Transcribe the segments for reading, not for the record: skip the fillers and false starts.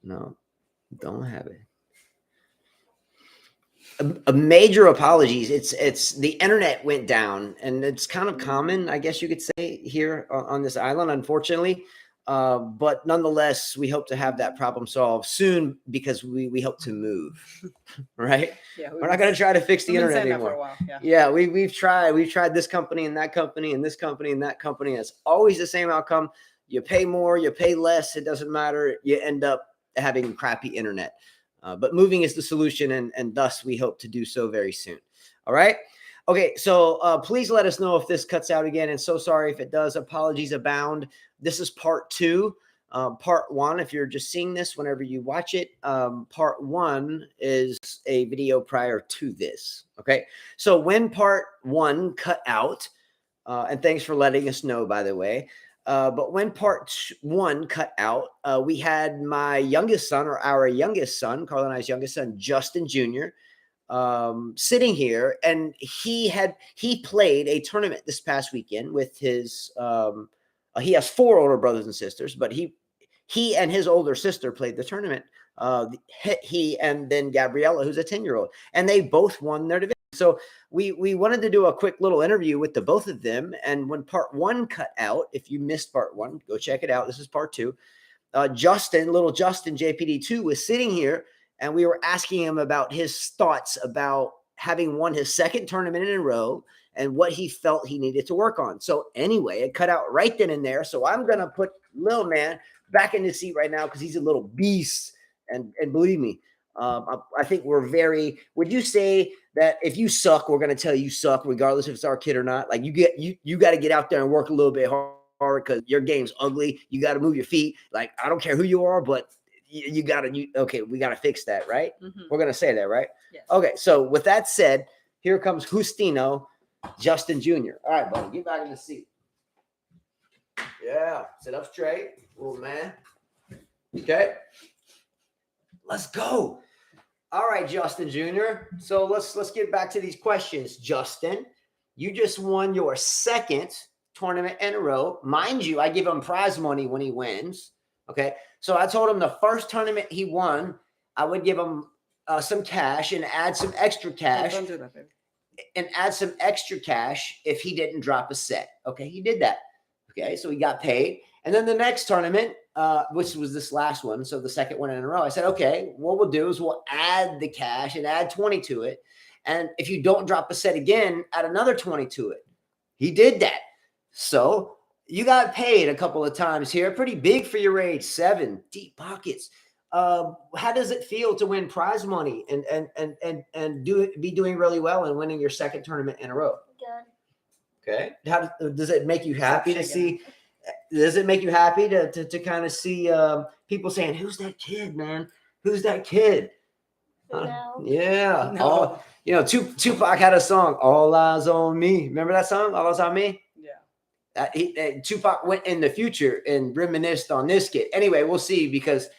No, don't have it. A major apologies. It's the internet went down, and it's kind of common, I guess you could say, here on this island, unfortunately. But nonetheless, we hope to have that problem solved soon because we hope to move. Right? Yeah, we're not going to try to fix the internet anymore. For a while. Yeah, we've tried this company and that company and this company and that company. It's always the same outcome. You pay more, you pay less. It doesn't matter. You end up having crappy internet. But moving is the solution, and thus we hope to do so very soon. All right. Okay, so please let us know if this cuts out again. And so sorry if it does. Apologies abound. This is part 2. Part 1, if you're just seeing this whenever you watch it, part 1 is a video prior to this. Okay, so when part 1 cut out, and thanks for letting us know, by the way. But when part 1 cut out, we had my youngest son, or our youngest son, Carl and I's youngest son, Justin Jr., sitting here, and he played a tournament this past weekend with his. He has 4 older brothers and sisters, but he and his older sister played the tournament. He and then Gabriella, who's a 10-year-old, and they both won their division. So we wanted to do a quick little interview with the both of them. And when part 1 cut out, if you missed part 1, go check it out. This is part 2. Little Justin JPD2 was sitting here, and we were asking him about his thoughts about having won his 2nd tournament in a row and what he felt he needed to work on. So anyway, it cut out right then and there. So I'm going to put little man back in the seat right now because he's a little beast. And believe me, I think we're very, would you say that if you suck, we're going to tell you suck, regardless if it's our kid or not? Like you got to get out there and work a little bit hard because your game's ugly. You got to move your feet. Like, I don't care who you are, but we got to fix that, right? Mm-hmm. We're going to say that, right? Yes. Okay. So with that said, here comes Justino, Justin Jr. All right, buddy, get back in the seat. Yeah. Sit up straight, little man. Okay. Let's go. All right, Justin Jr. So let's get back to these questions. Justin, you just won your 2nd tournament in a row. Mind you, I give him prize money when he wins. Okay. So I told him the first tournament he won, I would give him some cash and add some extra cash. Don't do that, baby. And add some extra cash if he didn't drop a set. Okay. He did that. Okay. So he got paid. And then the next tournament, which was this last one, so the 2nd one in a row, I said, okay, what we'll do is we'll add the cash and add 20 to it. And if you don't drop a set again, add another 20 to it. He did that. So you got paid a couple of times here. Pretty big for your age, 7 deep pockets. How does it feel to win prize money and be doing really well and winning your 2nd tournament in a row? Good. Okay. How does it make you happy to see? Does it make you happy to kind of see people saying, "Who's that kid, man? Who's that kid?" No. Yeah. No. Tupac had a song, "All Eyes on Me." Remember that song, "All Eyes on Me"? Yeah. Tupac went in the future and reminisced on this kid. Anyway, we'll see, because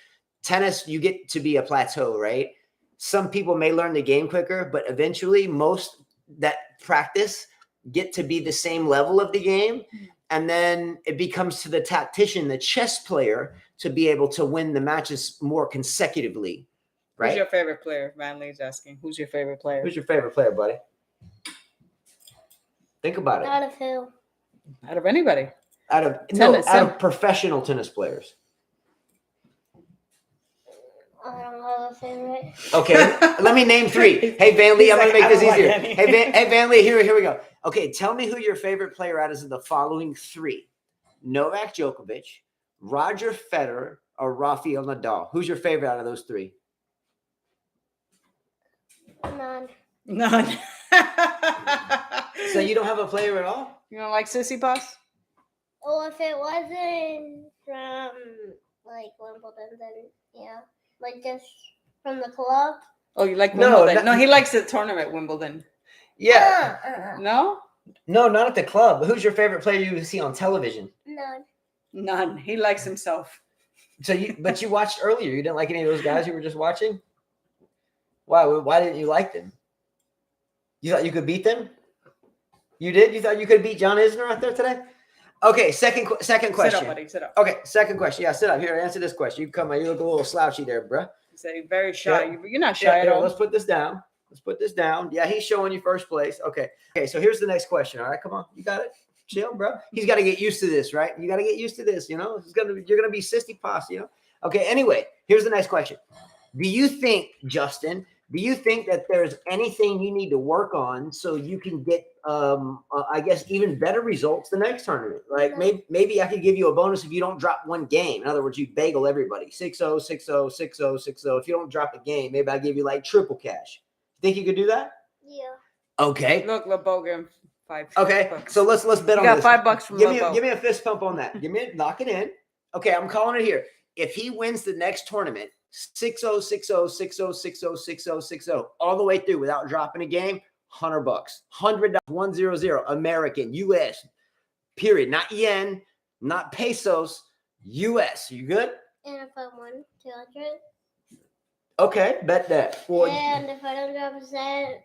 tennis, you get to be a plateau, right? Some people may learn the game quicker, but eventually most that practice get to be the same level of the game. And then it becomes to the tactician, the chess player, to be able to win the matches more consecutively, right? Who's your favorite player? Van Lee's asking. Who's your favorite player? Who's your favorite player, buddy? Think about it. Out of who? Out of anybody. Out of professional tennis players. I don't have a favorite. Okay, let me name 3. Hey, Van Lee, I'm going to make this easier. Hey, Van Lee, here we go. Okay, tell me who your favorite player out of the following 3. Novak Djokovic, Roger Federer, or Rafael Nadal. Who's your favorite out of those 3? None. So you don't have a player at all? You don't like Tsitsipas? Well, if it wasn't from, like, Wimbledon, then, yeah. Like, just from the club. Oh, you like Wimbledon? No, he likes the tournament, Wimbledon. Yeah. No? No, not at the club. Who's your favorite player you see on television? None. He likes himself. But you watched earlier. You didn't like any of those guys you were just watching? Why didn't you like them? You thought you could beat them? You did? You thought you could beat John Isner out there today? Okay, second Sit question. up, buddy. Sit up. Okay, second question. Yeah, sit up here. Answer this question. You come on. You look a little slouchy there, bruh. You say very shy. Yeah. You're not shy at Here, all. let's put this down. Let's put this down. Yeah, he's showing you first place. Okay. Okay, so here's the next question. All right, come on. You got it. Chill, bro. He's got to get used to this, right? You got to get used to this, you know? You're gonna be sissy pasta, you know? Okay, anyway, here's the next question. Do you think, Justin, that there's anything you need to work on so you can get I guess even better results the next tournament? Like maybe I could give you a bonus if you don't drop one game. In other words, you bagel everybody 6-0, 6-0, 6-0, 6-0. If you don't drop a game, maybe I'll give you like triple cash. Think you could do that? Yeah. Okay. Look, LeBeau, $5. Okay. $5. So let's bet You on got this. $5 from Give LeBeau. me a fist pump on that. Lock it in. Okay, I'm calling it here. If he wins the next tournament, 6-0, 6-0, 6-0, 6-0, 6-0, 6-0, all the way through without dropping a game, $100, $100, 100, American, U.S. Period. Not yen, not pesos, U.S. You good? And if I won 200. Okay, bet that. Well, And if I don't drop a set,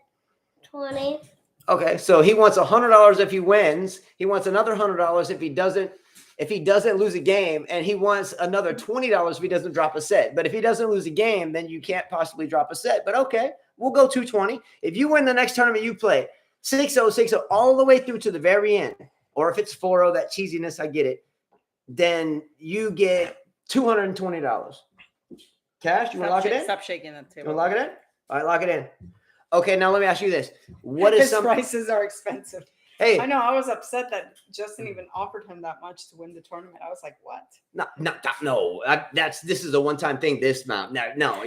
20. okay, so he wants $100 if he wins. He wants another $100 if he doesn't. If he doesn't lose a game, and he wants another $20 if he doesn't drop a set. But if he doesn't lose a game, then you can't possibly drop a set. But okay, we'll go 220. If you win the next tournament you play, 6-0, 6-0, all the way through to the very end, or if it's 4-0, that cheesiness, I get it, then you get $220. Cash, you want to lock it in? Stop shaking that You table. want to lock it in? All right, lock it in. Okay, now let me ask you this. What is His some prices are expensive. Hey, I know. I was upset that Justin even offered him that much to win the tournament. I was like, what? this is a one-time thing. This amount, no.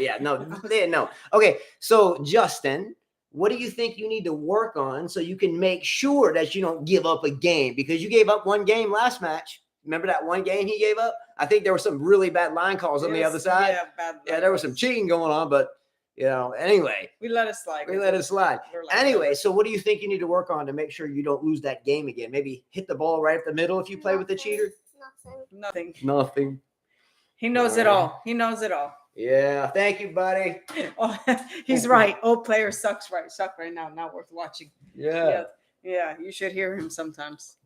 Okay, so Justin, what do you think you need to work on so you can make sure that you don't give up a game? Because you gave up one game last match. Remember that one game he gave up? I think there were some really bad line calls on the other side. Yeah, there was some cheating going on, but anyway, we let it slide. Like, anyway, so what do you think you need to work on to make sure you don't lose that game again? Maybe hit the ball right up the middle if you play with the cheater? Nothing. He knows it all. He knows it all. Yeah. Thank you, buddy. Oh, he's right. Old player suck right now. Not worth watching. Yeah. You should hear him sometimes.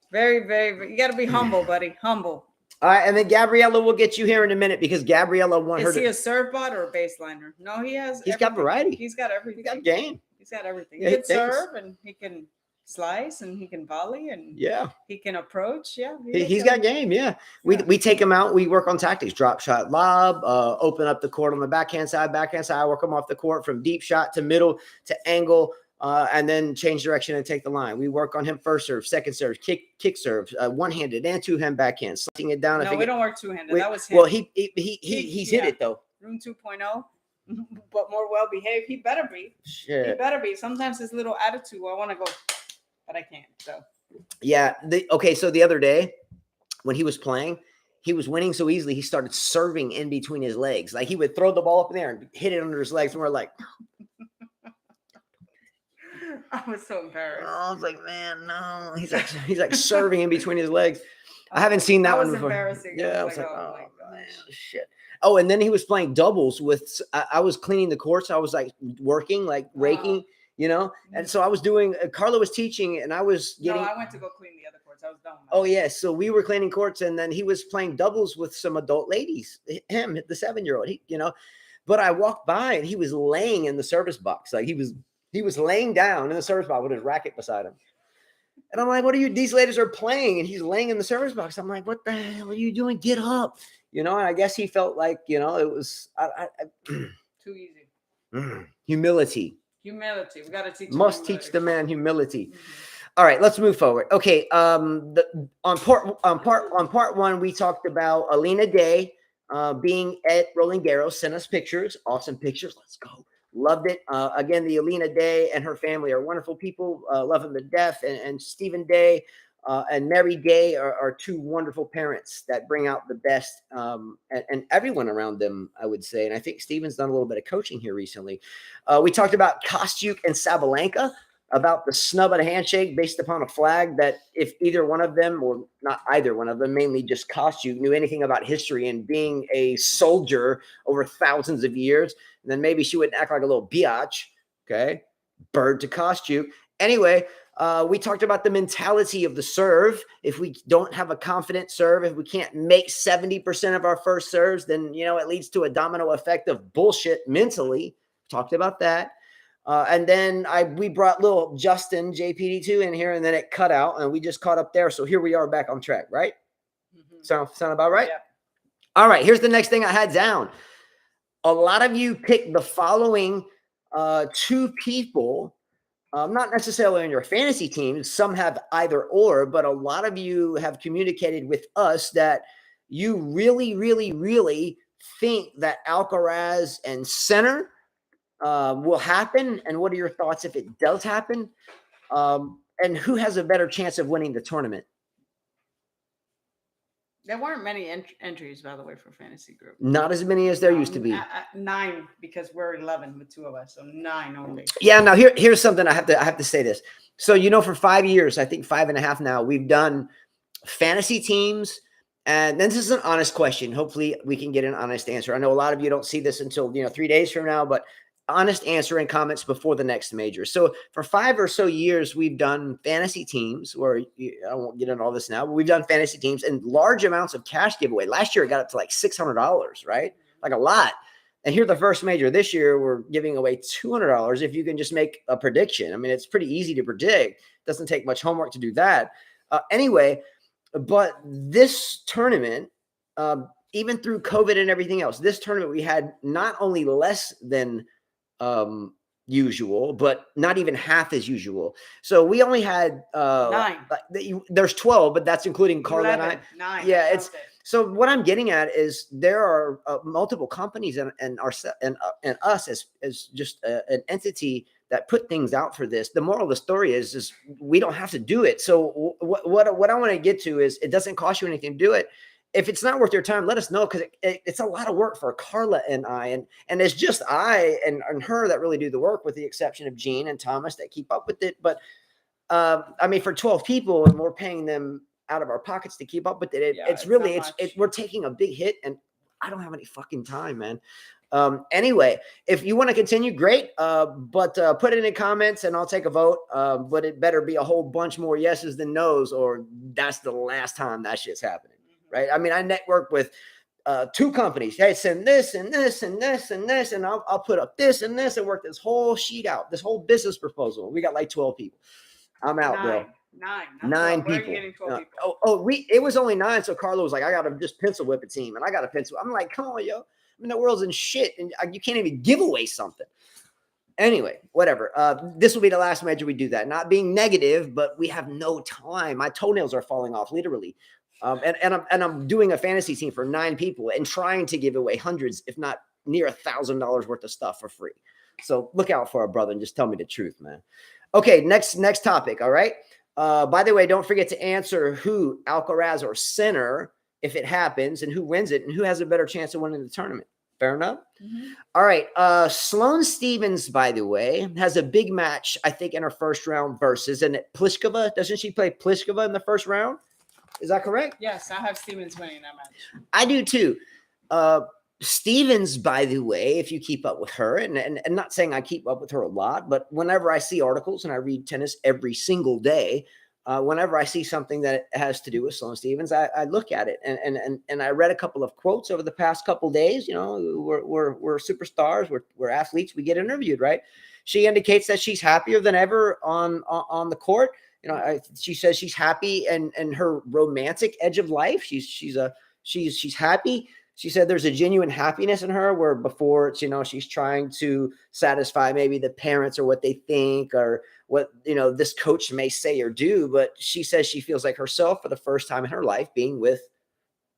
Very, very, you got to be humble, buddy. Humble. All right, and then Gabriella will get you here in a minute because Gabriella won her. Is he a serve bot or a baseliner? No, he has. He's got variety. He's got everything. He's got game. He's got everything. Yeah, he can serve and he can slice and he can volley and he can approach. Yeah, he's got game. Yeah, we take him out. We work on tactics: drop shot, lob, open up the court on the backhand side. Work him off the court from deep shot to middle to angle. And then change direction and take the line. We work on him first serve, second serve, kick serve, one-handed and two-hand backhand, sliding it down. No, we don't work two-handed. That was him. Well, he's hit it though. Rune 2.0, but more well-behaved. He better be. Shit. He better be. Sometimes his little attitude, I want to go, but I can't. So. Yeah. So the other day when he was playing, he was winning so easily. He started serving in between his legs. Like he would throw the ball up in there and hit it under his legs, and we're like. I was so embarrassed. I was like, man, no. He's like serving in between his legs. I haven't seen that one before. Embarrassing. Yeah, I was like, oh man, shit. Oh, and then he was playing doubles with. I was cleaning the courts. I was like working, like raking, And so I was doing. Carla was teaching, and I was getting. No, I went to go clean the other courts. I was done. Oh yeah, so we were cleaning courts, and then he was playing doubles with some adult ladies. Him, the 7-year-old. But I walked by, and he was laying in the service box, like he was laying down in the service box with his racket beside him. And I'm like, what are you? These ladies are playing. And he's laying in the service box. I'm like, what the hell are you doing? Get up. And I guess he felt like, it was too easy. Humility. We got to teach teach the man humility. Mm-hmm. All right, let's move forward. Okay. On part one, we talked about Alina Day being at Roland Garros. Sent us pictures. Awesome pictures. Let's go. Loved it. Again, the Alina Day and her family are wonderful people. Love them to death. And Stephen Day and Mary Day are two wonderful parents that bring out the best and everyone around them, I would say. And I think Stephen's done a little bit of coaching here recently. We talked about Kostyuk and Sabalenka, about the snub at a handshake based upon a flag that if either one of them, or not either one of them, mainly just Kostyuk, knew anything about history and being a soldier over thousands of years, then maybe she wouldn't act like a little biatch. Okay. Bird to Kostyuk. Anyway, We talked about the mentality of the serve. If we don't have a confident serve, if we can't make 70% of our first serves, then, it leads to a domino effect of bullshit mentally. Talked about that. And then we brought little Justin JPD2 in here, and then it cut out, and we just caught up there. So here we are back on track, right? Sound about right? Yeah. All right. Here's the next thing I had down. A lot of you picked the following two people. Not necessarily on your fantasy teams. Some have either or, but a lot of you have communicated with us that you really, really, really think that Alcaraz and Sinner will happen. And what are your thoughts if it does happen? And who has a better chance of winning the tournament? There weren't many entries, by the way, for fantasy group. Not as many as there used to be. 9, because we're 11 with 2 of us, so 9 only. Yeah. Now here's something I have to say this. So for 5 years, I think 5.5 now, we've done fantasy teams, and this is an honest question. Hopefully, we can get an honest answer. I know a lot of you don't see this until 3 days from now, but honest answer and comments before the next major. So for 5 or so years, we've done fantasy teams where I won't get into all this now, but we've done fantasy teams and large amounts of cash giveaway. Last year, it got up to like $600, right? Like a lot. And here, the first major this year, we're giving away $200 if you can just make a prediction. I mean, it's pretty easy to predict. It doesn't take much homework to do that. Anyway, but this tournament, even through COVID and everything else, this tournament, we had not only less than usual, but not even half as usual. So we only had 9. There's 12, but that's including Carla 11, and I. 9. Yeah, so what I'm getting at is there are multiple companies and us as just an entity that put things out for this. The moral of the story is we don't have to do it. So what I want to get to is it doesn't cost you anything to do it. If it's not worth your time, let us know, because it's a lot of work for Carla and I, and it's just I and her that really do the work, with the exception of Gene and Thomas that keep up with it. But for 12 people, and we're paying them out of our pockets to keep up with it. We're taking a big hit, and I don't have any fucking time, man. Anyway, if you want to continue, great. But put it in the comments and I'll take a vote. But it better be a whole bunch more yeses than nos, or that's the last time that shit's happening. Right. I mean, I network with 2 companies. Hey, send this and this and this and this, and I'll put up this and this and work this whole sheet out, this whole business proposal. We got like 12 people. I'm out, 9 people. It was only 9. So Carlo was like, I got to just pencil whip a team, and I got to pencil. I'm like, come on, yo. I mean, the world's in shit, and you can't even give away something. Anyway, whatever. This will be the last major we do that. Not being negative, but we have no time. My toenails are falling off, literally. And I'm doing a fantasy team for 9 people and trying to give away hundreds, if not near $1,000 worth of stuff for free. So look out for our brother and just tell me the truth, man. Okay, next topic. All right. By the way, don't forget to answer who, Alcaraz or Sinner, if it happens, and who wins it, and who has a better chance of winning the tournament. Fair enough? Mm-hmm. All right. Sloane Stephens, by the way, has a big match, I think, in her first round versus, and Pliskova. Doesn't she play Pliskova in the first round? Is that correct? Yes, I have Stephens winning that match. I do too. Stephens, by the way, if you keep up with her, and not saying I keep up with her a lot, but whenever I see articles, and I read tennis every single day, whenever I see something that has to do with Sloane Stephens, I look at it, and I read a couple of quotes over the past couple of days. We're superstars, we're athletes, we get interviewed, right? She indicates that she's happier than ever on the court. She says she's happy and her romantic edge of life. She's happy. She said there's a genuine happiness in her, where before it's, she's trying to satisfy maybe the parents or what they think, or what, this coach may say or do. But she says she feels like herself for the first time in her life, being with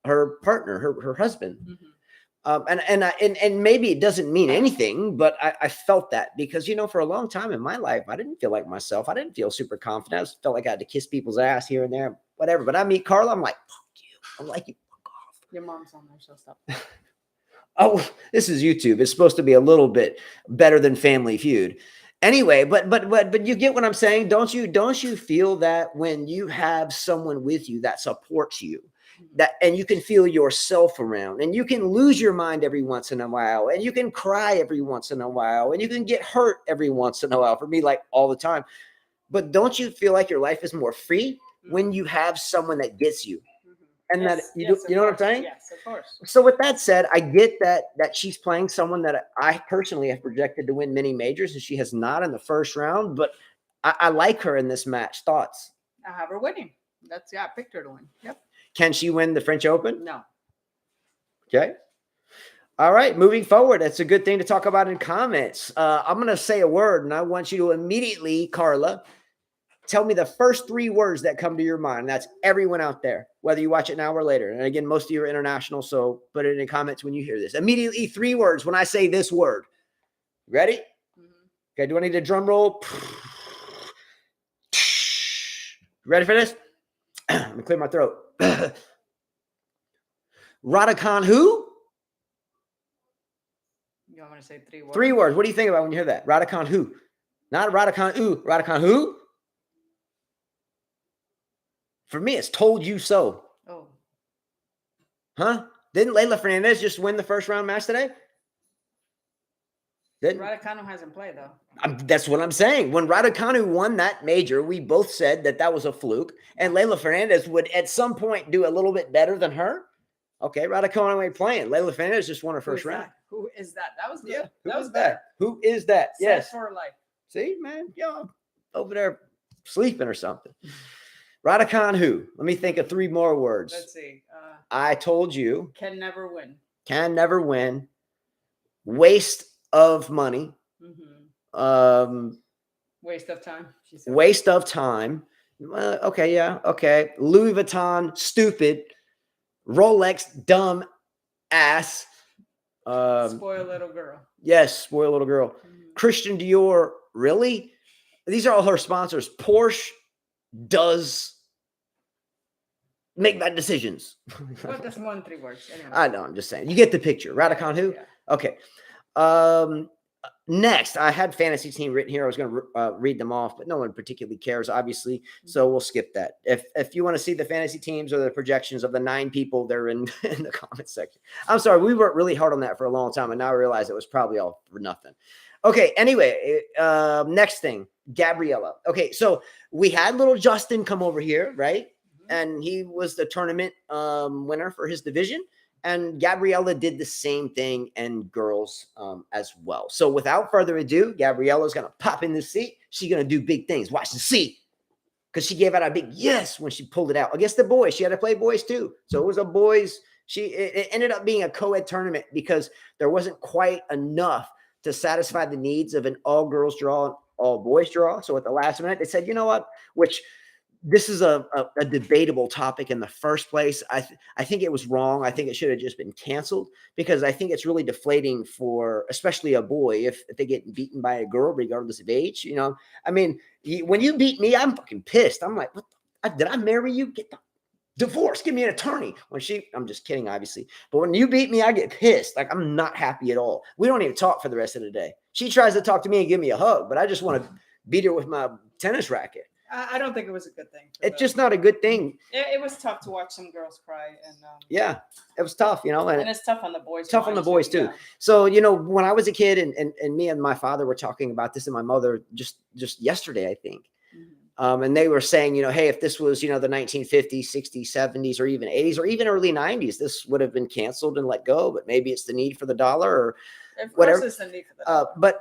her partner, her husband. Mm-hmm. And maybe it doesn't mean anything, but I felt that because, for a long time in my life, I didn't feel like myself. I didn't feel super confident. I just felt like I had to kiss people's ass here and there, whatever. But I meet Carla, I'm like, fuck you. I'm like, you fuck off. Your mom's on there, so stop. Oh, this is YouTube. It's supposed to be a little bit better than Family Feud. Anyway, but you get what I'm saying. Don't you feel that when you have someone with you that supports you, and you can feel yourself around, and you can lose your mind every once in a while, and you can cry every once in a while, and you can get hurt every once in a while, for me, like all the time. But don't you feel like your life is more free when you have someone that gets you? And Yes, that you yes, you know what I'm of course. saying? Yes, of course. So with that said, I get that she's playing someone that I personally have projected to win many majors, and she has not in the first round. But I like her in this match. Thoughts? I have her winning. I picked her to win. Yep. Can she win the French Open? No. Okay. All right, moving forward. That's a good thing to talk about in comments. I'm going to say a word, and I want you to immediately, Carla, tell me the first 3 words that come to your mind. That's everyone out there, whether you watch it now or later. And again, most of you are international, so put it in the comments when you hear this. Immediately, 3 words when I say this word. Ready? Okay, do I need a drum roll? Ready for this? Let me clear my throat. Raducanu who? You want me to say 3 words? 3 words. What do you think about when you hear that? Raducanu who? Not Raducanu. Raducanu who? For me, it's told you so. Oh. Huh? Didn't Leylah Fernandez just win the first round match today? Raducanu hasn't played, though. That's what I'm saying. When Raducanu won that major, we both said that was a fluke, and Leylah Fernandez would at some point do a little bit better than her. Okay, Raducanu ain't playing. Leylah Fernandez just won her first round. Who is that? That was good. Yeah, that was better. Who is that? Set Yes. for life. See, man, yo, over there sleeping or something. Raducanu who? Let me think of 3 more words. Let's see. I told you. Can never win. Can never win. Waste of money. Waste of time. She said. Waste of time. Okay, yeah, okay. Louis Vuitton, stupid. Rolex, dumb ass. Spoil little girl. Yes, spoil little girl. Christian Dior, really? These are all her sponsors. Porsche does make bad decisions. Well, that's more than 3 words. Anyway. I know, I'm just saying. You get the picture. Raducanu who? Yeah. Okay. Next, I had fantasy team written here. I was going to read them off, but no one particularly cares, obviously. So we'll skip that. If you want to see the fantasy teams or the projections of the 9 people, they're in the comment section. I'm sorry. We worked really hard on that for a long time, and now I realize it was probably all for nothing. Okay. Anyway, next thing, Gabriella. Okay. So we had little Justin come over here, right? And he was the tournament winner for his division. And Gabriella did the same thing in girls as well. So without further ado, Gabriella's going to pop in the seat. She's going to do big things. Watch the seat. Because she gave out a big yes when she pulled it out against the boys. She had to play boys too. So it was a boys. It ended up being a co-ed tournament because there wasn't quite enough to satisfy the needs of an all-girls draw and all-boys draw. So at the last minute, they said, you know what? Which this is a debatable topic in the first place. I think it was wrong. I think it should have just been canceled because I think it's really deflating for especially a boy if they get beaten by a girl, regardless of age. You know, I mean, when you beat me, I'm fucking pissed. I'm like, what did I marry you? Get the divorce. Give me an attorney. I'm just kidding, obviously. But when you beat me, I get pissed. Like I'm not happy at all. We don't even talk for the rest of the day. She tries to talk to me and give me a hug, but I just want to beat her with my tennis racket. I don't think it was a good thing. It's just not a good thing. It was tough to watch some girls cry, and yeah, it was tough, you know, and it's tough on the boys. Tough on the boys too. Yeah. So you know, when I was a kid, and me and my father were talking about this, and my mother just yesterday, I think, and they were saying, you know, hey, if this was, you know, the 1950s, 60s, 70s, or even 80s, or even early 90s, this would have been canceled and let go. But maybe it's the need for the dollar or whatever. But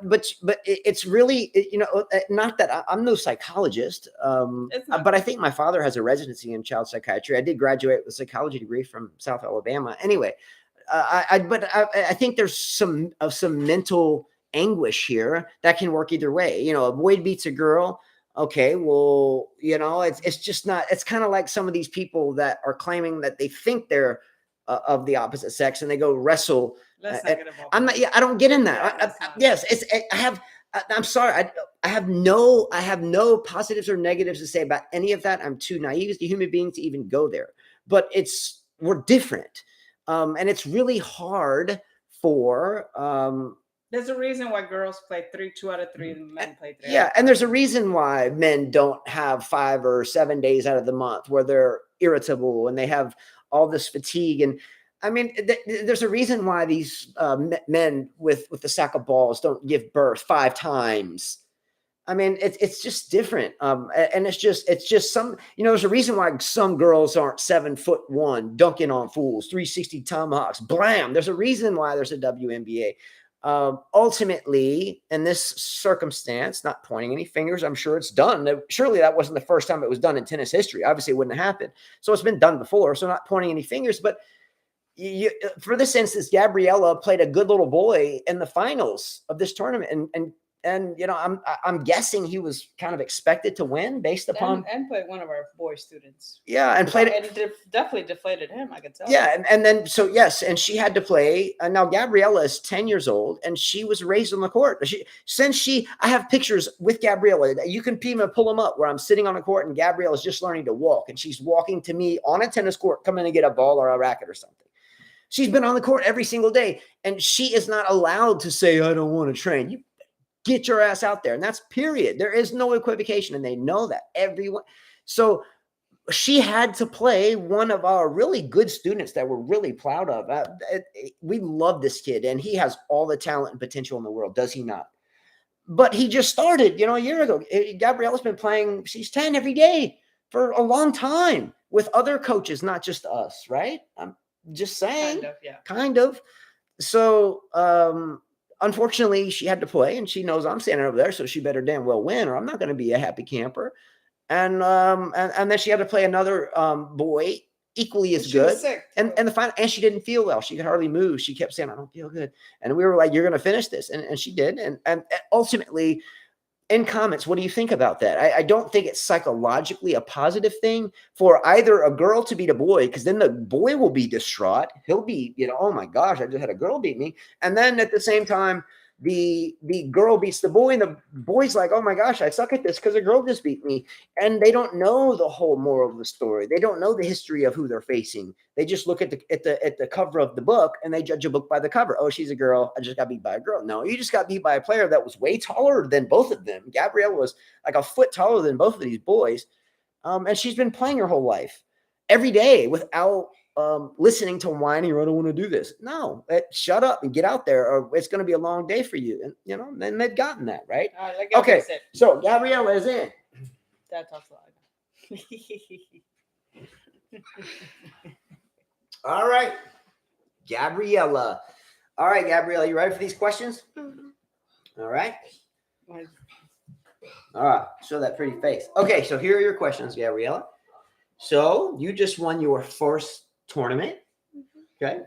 it's really, you know, not that I'm no psychologist, but I think my father has a residency in child psychiatry. I did graduate with a psychology degree from South Alabama. Anyway, I think there's some mental anguish here that can work either way. You know, a boy beats a girl. Okay, well, you know, it's just not. It's kind of like some of these people that are claiming that they think they're of the opposite sex and they go wrestle. I'm not. Yeah, I don't get in that. Yes, I'm sorry. I have no positives or negatives to say about any of that. I'm too naive as a human being to even go there. But we're different, and it's really hard for. There's a reason why girls play 2 out of 3, and men play 3. Yeah, and there's a reason why men don't have 5 or 7 days out of the month where they're irritable and they have all this fatigue. And I mean, there's a reason why these men with the sack of balls don't give birth 5 times. I mean, it's just different. And it's just some, there's a reason why some girls aren't 7'1" dunking on fools, 360 tomahawks, blam. There's a reason why there's a WNBA. Ultimately, in this circumstance, not pointing any fingers, I'm sure it's done. Surely that wasn't the first time it was done in tennis history. Obviously, it wouldn't have happened. So it's been done before. So not pointing any fingers, but for this instance, Gabriela played a good little boy in the finals of this tournament, and I'm guessing he was kind of expected to win based upon and played one of our boy students. Yeah, and played it. And it definitely deflated him, I could tell. Yeah, and then so yes, and she had to play. And now Gabriela is 10 years old, and she was raised on the court. I have pictures with Gabriela. You can even pull them up where I'm sitting on a court, and Gabriela is just learning to walk, and she's walking to me on a tennis court, coming to get a ball or a racket or something. She's been on the court every single day, and she is not allowed to say, I don't want to train. You get your ass out there. And that's period. There is no equivocation. And they know that everyone. So she had to play one of our really good students that we're really proud of. We love this kid, and he has all the talent and potential in the world. Does he not? But he just started, a year ago. Gabriela's been playing. She's 10 every day for a long time with other coaches, not just us. Right. I'm just saying. Kind of. So, unfortunately, she had to play, and she knows I'm standing over there, so she better damn well win, or I'm not going to be a happy camper. And then she had to play another boy equally as good, and the final, and she didn't feel well. She could hardly move. She kept saying, "I don't feel good," and we were like, "You're going to finish this," and she did. And ultimately, in comments, what do you think about that? I don't think it's psychologically a positive thing for either a girl to beat a boy, because then the boy will be distraught. He'll be, oh my gosh, I just had a girl beat me. And then at the same time, the girl beats the boy, and the boy's like, oh my gosh, I suck at this because a girl just beat me. And they don't know the whole moral of the story. They don't know the history of who they're facing. They just look at the cover of the book, and they judge a book by the cover. Oh, she's a girl. I just got beat by a girl. No, you just got beat by a player that was way taller than both of them. Gabrielle was like a foot taller than both of these boys. And she's been playing her whole life every day without listening to whining, or I don't want to do this. No, shut up and get out there, or it's going to be a long day for you. And then they've gotten that, right? Okay, so Gabriella is in. That talks loud. All right, Gabriella. All right, Gabriella, you ready for these questions? Mm-hmm. All right. All right, show that pretty face. Okay, so here are your questions, Gabriella. So you just won your first tournament. Okay.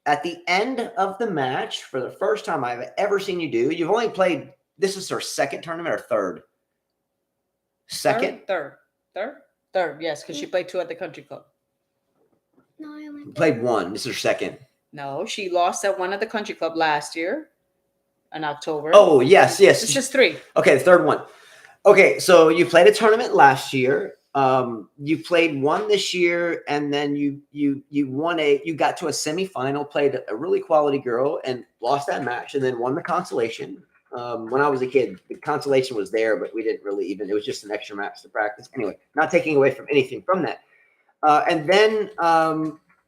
At the end of the match, for the first time I've ever seen you do, you've only played, this is her second tournament or third? Second? Third. Yes, because she played 2 at the country club. No, I only played 1. This is her second. No, she lost at 1 at the country club last year in October. Oh, yes. It's just 3. Okay, the third one. Okay, so you played a tournament last year. You played 1 this year, and then you got to a semifinal, played a really quality girl, and lost that match, and then won the consolation. When I was a kid, the consolation was there, but we didn't really it was just an extra match to practice. Anyway, not taking away from anything from that. And then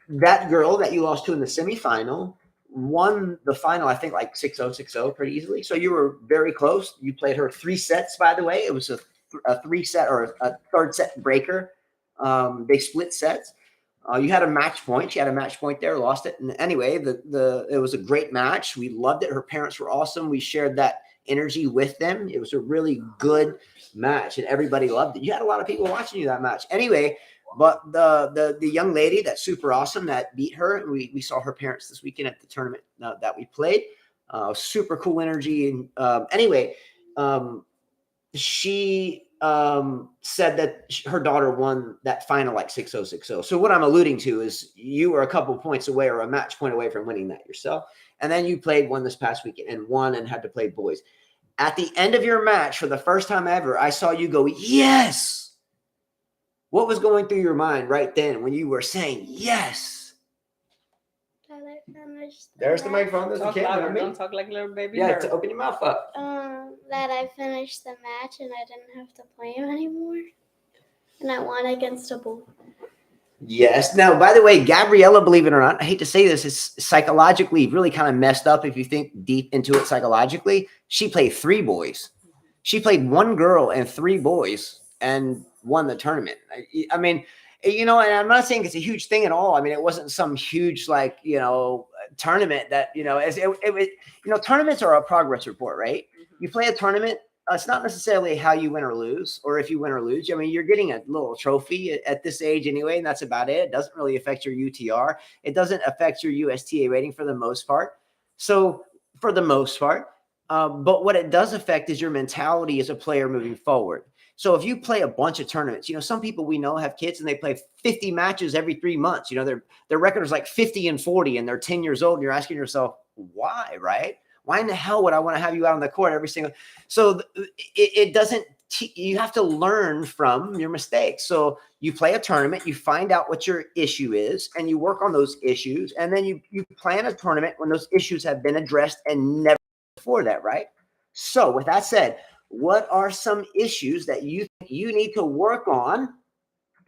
that girl that you lost to in the semifinal won the final, I think like 6-0, 6-0 pretty easily. So you were very close. You played her 3 sets, by the way. It was a 3-set or a third set breaker. They split sets. You had a match point. She had a match point there, lost it. And anyway, it was a great match. We loved it. Her parents were awesome. We shared that energy with them. It was a really good match, and everybody loved it. You had a lot of people watching you that match. Anyway, but the young lady that's super awesome that beat her, we saw her parents this weekend at the tournament that we played. Super cool energy. And anyway, she said that her daughter won that final like 6-0, 6-0. So what I'm alluding to is you were a couple points away or a match point away from winning that yourself. And then you played 1 this past weekend and won and had to play boys. At the end of your match, for the first time ever, I saw you go, yes. What was going through your mind right then when you were saying yes? That I finished. There's the microphone. There's the camera. Don't talk like a little baby. Yeah, to open your mouth up. That I finished the match and I didn't have to play him anymore. And I won against a bull. Yes. Now, by the way, Gabriella, believe it or not, I hate to say this, is psychologically really kind of messed up if you think deep into it psychologically. She played 3 boys. She played one girl and 3 boys and won the tournament. I mean, and I'm not saying it's a huge thing at all. I mean, it wasn't some huge tournament that tournaments are a progress report, right? You play a tournament. It's not necessarily how you win or lose, or if you win or lose. I mean, you're getting a little trophy at this age anyway, and that's about it. It doesn't really affect your UTR. It doesn't affect your USTA rating for the most part. So for the most part, but what it does affect is your mentality as a player moving forward. So if you play a bunch of tournaments, some people we know have kids and they play 50 matches every 3 months. Their record is like 50 and 40, and they're 10 years old, and you're asking yourself, why, right? Why in the hell would I want to have you out on the court every single? So it doesn't. You have to learn from your mistakes. So you play a tournament, you find out what your issue is, and you work on those issues, and then you plan a tournament when those issues have been addressed and never before that, right? So with that said, what are some issues that you need to work on?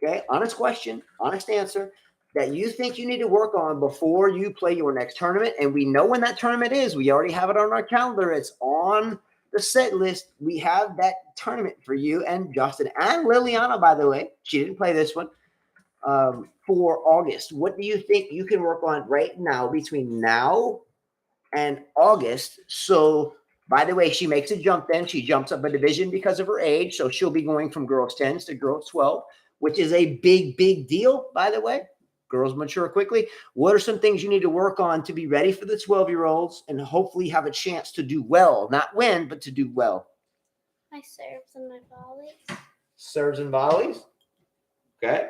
Okay, honest question, honest answer. That you think you need to work on before you play your next tournament. And we know when that tournament is. We already have it on our calendar. It's on the set list. We have that tournament for you and Justin and Liliana, by the way. She didn't play this one for August. What do you think you can work on right now between now and August? So, by the way, she makes a jump then. She jumps up a division because of her age. So she'll be going from girls 10s to girls 12, which is a big, big deal, by the way. Girls mature quickly. What are some things you need to work on to be ready for the 12-year-olds and hopefully have a chance to do well? Not win, but to do well. My serves and my volleys. Serves and volleys? Okay.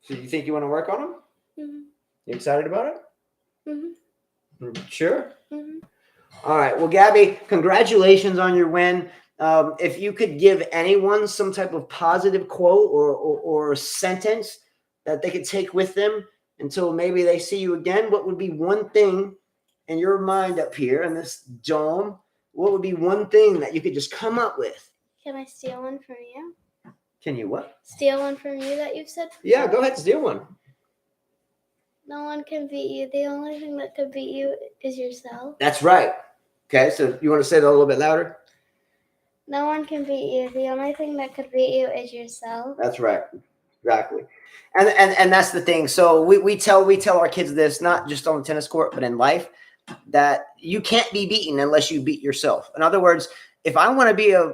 So you think you want to work on them? Mm-hmm. You excited about it? Mm-hmm. Sure? Mm-hmm. All right. Well, Gabby, congratulations on your win. If you could give anyone some type of positive quote or sentence that they could take with them until maybe they see you again, what would be one thing in your mind up here in this dome? What would be one thing that you could just come up with? Can I steal one from you? Can you what? Steal one from you that you've said before? Yeah, go ahead and steal one. No one can beat you. The only thing that could beat you is yourself. That's right. Okay, so you want to say that a little bit louder? No one can beat you. The only thing that could beat you is yourself. That's right. Exactly. And that's the thing. So we tell our kids this, not just on the tennis court, but in life, that you can't be beaten unless you beat yourself. In other words, if I want to be a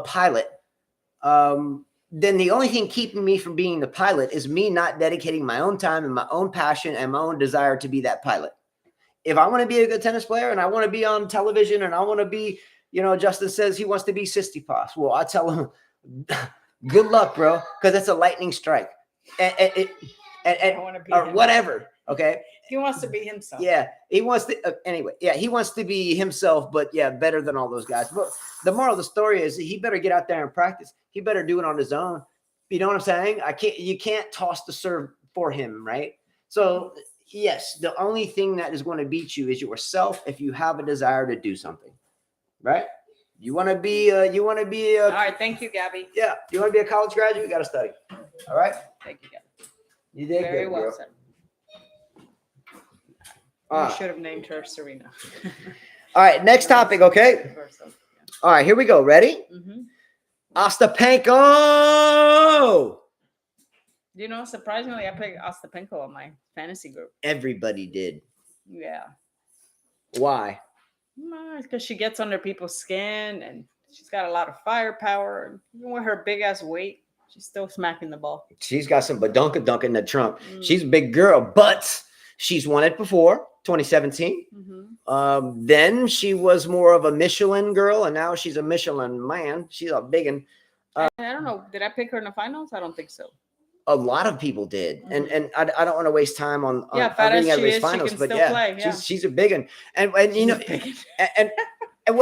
pilot, then the only thing keeping me from being the pilot is me not dedicating my own time and my own passion and my own desire to be that pilot. If I want to be a good tennis player and I want to be on television and I want to be, Justin says he wants to be Sistipas. Well, I tell him, good luck, bro, because it's a lightning strike. Or whatever. Okay. He wants to be himself. Yeah. He wants to, anyway. Yeah. He wants to be himself, but yeah, better than all those guys. But the moral of the story is he better get out there and practice. He better do it on his own. You know what I'm saying? You can't toss the serve for him. Right. So yes, the only thing that is going to beat you is yourself. If you have a desire to do something, right? You want to be All right. Thank you, Gabby. Yeah. You want to be a college graduate? You got to study. All right. Thank you, Gabby. You did very good, well girl. said. You should have named her Serena. All right, next topic, okay? All right, here we go. Ready? Mm-hmm. Ostapenko! Surprisingly, I picked Ostapenko on my fantasy group. Everybody did. Yeah. Why? Because she gets under people's skin and she's got a lot of firepower. Even with her big ass weight, she's still smacking the ball. She's got some badunka in the trunk. She's a big girl, but she's won it before, 2017. Mm-hmm. Then she was more of a Michelin girl, and now she's a Michelin man. She's a big one. I don't know. Did I pick her in the finals? I don't think so. A lot of people did, and I don't want to waste time on fat as she is, finals, she can but still play, she's a big one, and what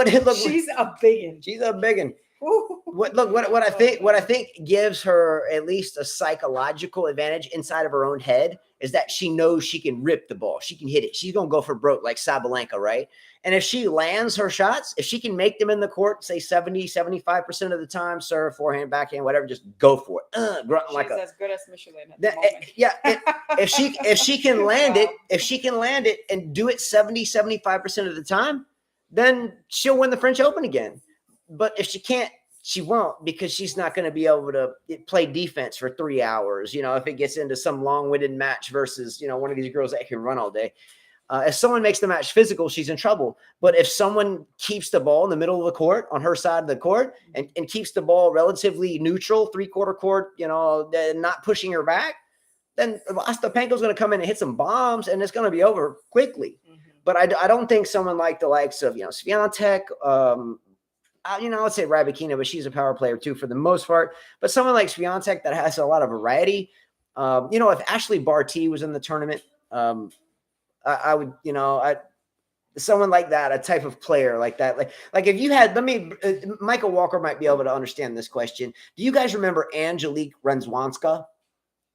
it looks she's a big one. She's a big one. What I think gives her at least a psychological advantage inside of her own head is that she knows she can rip the ball. She can hit it. She's going to go for broke like Sabalenka, right? And if she lands her shots, if she can make them in the court, say 70-75% of the time, serve, forehand, backhand, whatever, just go for it. Grunting like as good as Michelin at the moment. Yeah. If she can land it and do it 70-75% of the time, then she'll win the French Open again. but if she can't, she won't, because she's not going to be able to play defense for 3 hours. You know, if it gets into some long-winded match versus, you know, one of these girls that can run all day. If someone makes the match physical, she's in trouble. But if someone keeps the ball in the middle of the court on her side of the court and keeps the ball relatively neutral, 3/4 court, you know, not pushing her back, then Ostapenko's going to come in and hit some bombs, and it's going to be over quickly. But I don't think someone like the likes of, you know, Swiatek, you know, I would say Rybakina, but she's a power player too for the most part. But someone like Swiatek that has a lot of variety. You know, if Ashley Barty was in the tournament, I would, you know, someone like that, a type of player like that, like if you had, Michael Walker might be able to understand this question. Do you guys remember Angelique Renzwanska?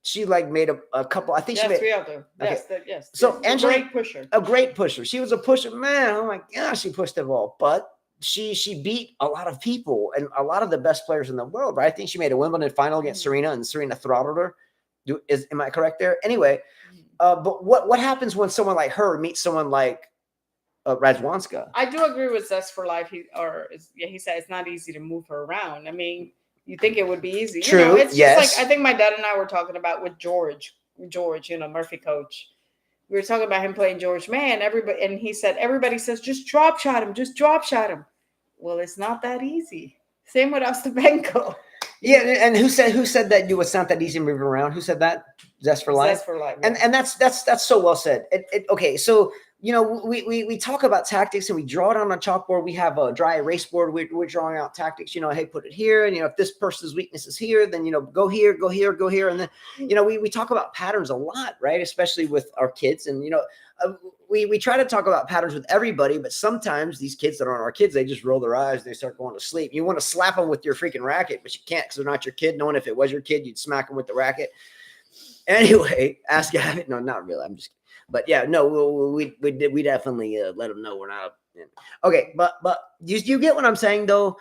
She like made a couple. I think yes, she made. We have them. Okay. Yes, yes. So yes, Angelique, a great pusher. She was a pusher, man. Oh my gosh, she pushed the ball, but she beat a lot of people and a lot of the best players in the world. Right? I think she made a Wimbledon final against Serena, and Serena throttled her. Am I correct there? Anyway. But what happens when someone like her meets someone like Radzwanska? I do agree with Zest for Life. He said it's not easy to move her around. I mean, you think it would be easy. True. You know, it's yes. just like I think my dad and I were talking about with George, you know, Murphy coach. We were talking about him playing George. Man, everybody, and he said everybody says just drop shot him, just drop shot him. Well, it's not that easy. Same with Ostapenko. Yeah, and who said that it's not that easy to move around? Who said that? Zest for Life. Zest for Life. Yeah. And that's so well said. Okay, so you know we talk about tactics and we draw it on a chalkboard. We have a dry erase board. We're drawing out tactics. You know, hey, put it here, and you know if this person's weakness is here, then you know go here, go here, go here, and then you know we talk about patterns a lot, right? Especially with our kids, and you know we try to talk about patterns with everybody, but sometimes these kids that aren't our kids, they just roll their eyes and they start going to sleep. You want to slap them with your freaking racket, but you can't because they're not your kid. Knowing if it was your kid, you'd smack them with the racket. Anyway, ask Gavin. No, not really. I'm just kidding. But yeah, no, we definitely let them know we're not. Okay, but you get what I'm saying though.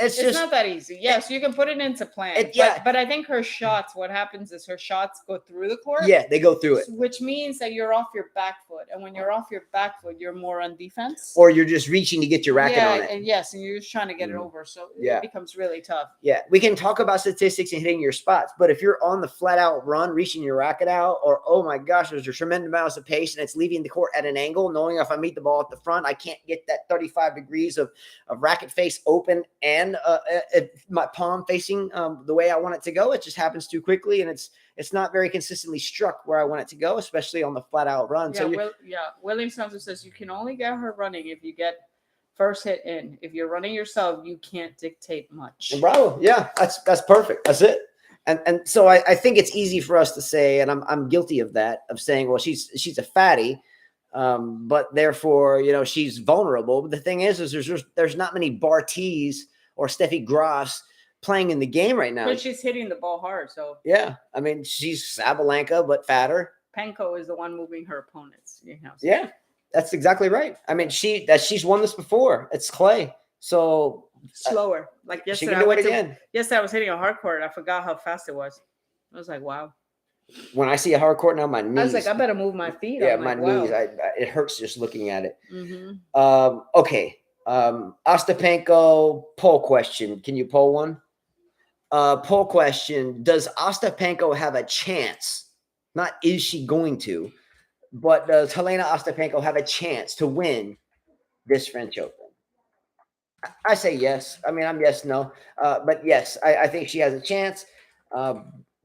It's just not that easy. Yes, you can put it into plan. But I think her shots, what happens is her shots go through the court. Yeah, they go through it. Which means that you're off your back foot. And when you're off your back foot, you're more on defense. Or you're just reaching to get your racket on it. And yes, and you're just trying to get it over. So it becomes really tough. Yeah, we can talk about statistics and hitting your spots. But if you're on the flat out run, reaching your racket out, or oh my gosh, there's a tremendous amount of pace and it's leaving the court at an angle, knowing if I meet the ball at the front, I can't get that 35 degrees of racket face open and my palm facing the way I want it to go. It just happens too quickly, and it's not very consistently struck where I want it to go, especially on the flat out run. William Sampson says you can only get her running if you get first hit in. If you're running yourself, you can't dictate much. Bravo. Yeah, that's perfect. That's it. And so I think it's easy for us to say, and I'm guilty of that, of saying, well, she's a fatty. But therefore, you know, she's vulnerable. But the thing is there's not many Barties or Steffi Grafs playing in the game right now. But she's hitting the ball hard, so yeah. I mean, she's Sabalenka but fatter. Penko is the one moving her opponents. You know. Yeah, that's exactly right. I mean, she's won this before. It's clay, so slower. Like yesterday, she can do it again. Yesterday, I was hitting a hard court. I forgot how fast it was. I was like, wow. When I see a hard court now, my knees. I was like, I better move my feet. Yeah, my knees. It hurts just looking at it. Mm-hmm. Okay. Ostapenko poll question. Can you poll one? Poll question. Does Ostapenko have a chance? Not is she going to, but does Helena Ostapenko have a chance to win this French Open? I say yes. I mean, I'm yes, no. But yes, I think she has a chance.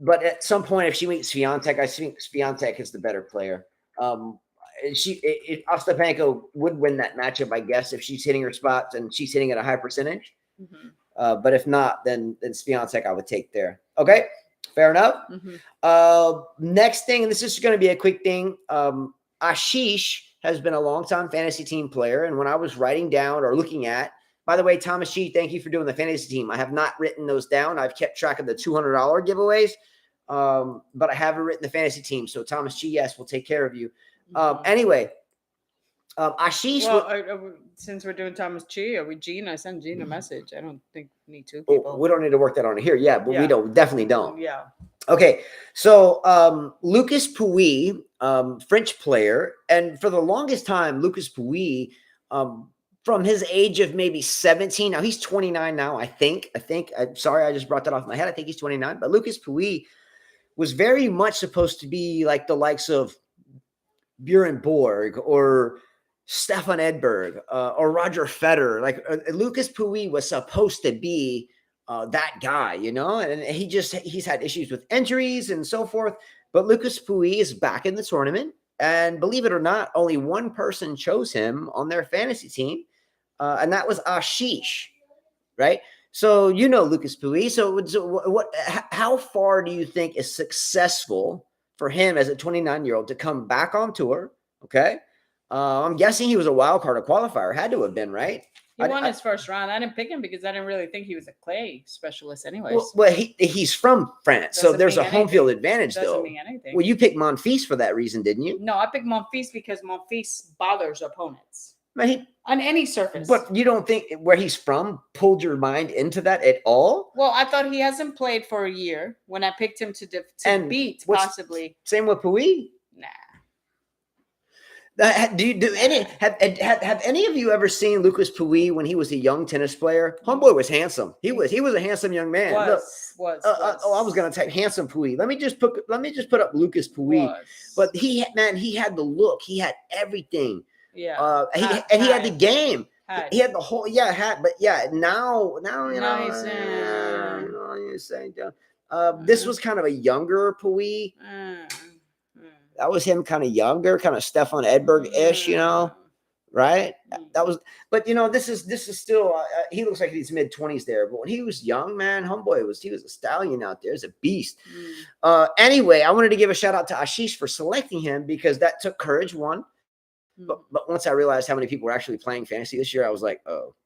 But at some point, if she meets Swiatek, I think Swiatek is the better player. Ostapenko would win that matchup, I guess, if she's hitting her spots and she's hitting at a high percentage. Mm-hmm. But if not, then Swiatek I would take there. Okay, fair enough. Mm-hmm. Next thing, and this is going to be a quick thing. Ashish has been a longtime fantasy team player, and when I was writing down or looking at, by the way, Thomas G, thank you for doing the fantasy team. I have not written those down. I've kept track of the $200 giveaways, but I haven't written the fantasy team. So Thomas G, yes, we'll take care of you. Anyway, Ashish. Well, since we're doing Thomas G, are we Gene? I sent Gene a message. I don't think we need two people. We don't need to work that on here. Yeah, but we definitely don't. Yeah. Okay. So Lucas Pouille, French player. And for the longest time, Lucas Pouille from his age of maybe 17. Now he's 29 now, I think. I'm sorry, I just brought that off my head. I think he's 29. But Lucas Pouille was very much supposed to be like the likes of Bjorn Borg or Stefan Edberg or Roger Federer. Like Lucas Pouille was supposed to be that guy, you know, and he's had issues with injuries and so forth. But Lucas Pouille is back in the tournament. And believe it or not, only one person chose him on their fantasy team. And that was Ashish, right? So you know Lucas Pouille. So how far do you think is successful for him as a 29-year-old to come back on tour? Okay, I'm guessing he was a wild card or qualifier. Had to have been, right? He won his first round. I didn't pick him because I didn't really think he was a clay specialist anyways. Well, he's from France, so there's a home field advantage, Doesn't though. mean anything. Well, you picked Monfils for that reason, didn't you? No, I picked Monfils because Monfils bothers opponents. Man, on any surface. But you don't think where he's from pulled your mind into that at all? Well, I thought he hasn't played for a year when I picked him to beat possibly. Same with Pouille? Nah. Have any of you ever seen Lucas Pouille when he was a young tennis player? Homeboy was handsome. He was a handsome young man. I was gonna type handsome Pouille. Let me just put up Lucas Pouille. But he had the look. He had everything. Yeah. He had the game. He had the whole hat. But yeah, now you know he's saying this was kind of a younger Pouille. That was him kind of younger, kind of Stefan Edberg-ish, you know, right? That was, but you know, this is still, he looks like he's mid-20s there, but when he was young, man, homeboy he was a stallion out there. He's a beast. Anyway, I wanted to give a shout out to Ashish for selecting him because that took courage, one. But once I realized how many people were actually playing fantasy this year, I was like, oh.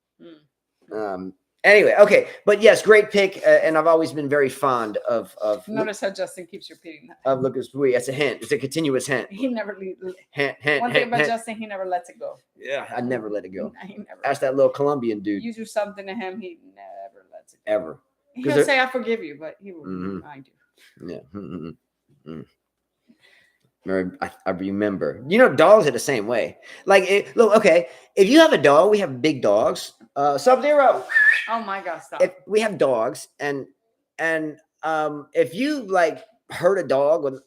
Anyway, okay, but yes, great pick, and I've always been very fond of. Notice how Justin keeps repeating that. Of Lucas Pouille. That's a hint. It's a continuous hint. He never leaves. Hint. One thing about Justin, he never lets it go. Yeah, I never let it go. He never. Ask that little Colombian dude. You do something to him, he never lets it go. Ever. He'll say, "I forgive you," but he will. I do. Yeah. I remember. You know, dogs are the same way. Like, look, okay, if you have a dog, we have big dogs. Sub-Zero. Oh my God! Stop. If we have dogs, and if you like hurt a dog,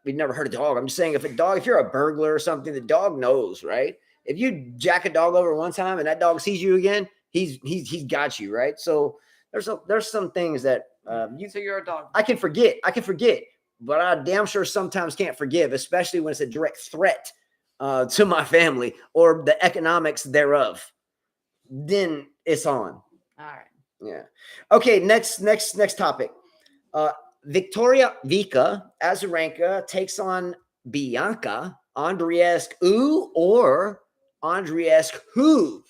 we've never hurt a dog. I'm just saying, if you're a burglar or something, the dog knows, right? If you jack a dog over one time and that dog sees you again, he's got you, right? So there's some things that So you're a dog. I can forget, but I damn sure sometimes can't forgive, especially when it's a direct threat to my family or the economics thereof. Then it's on. All right. Yeah. Okay. Next topic. Victoria Azarenka takes on Bianca Andreescu or Andreescu.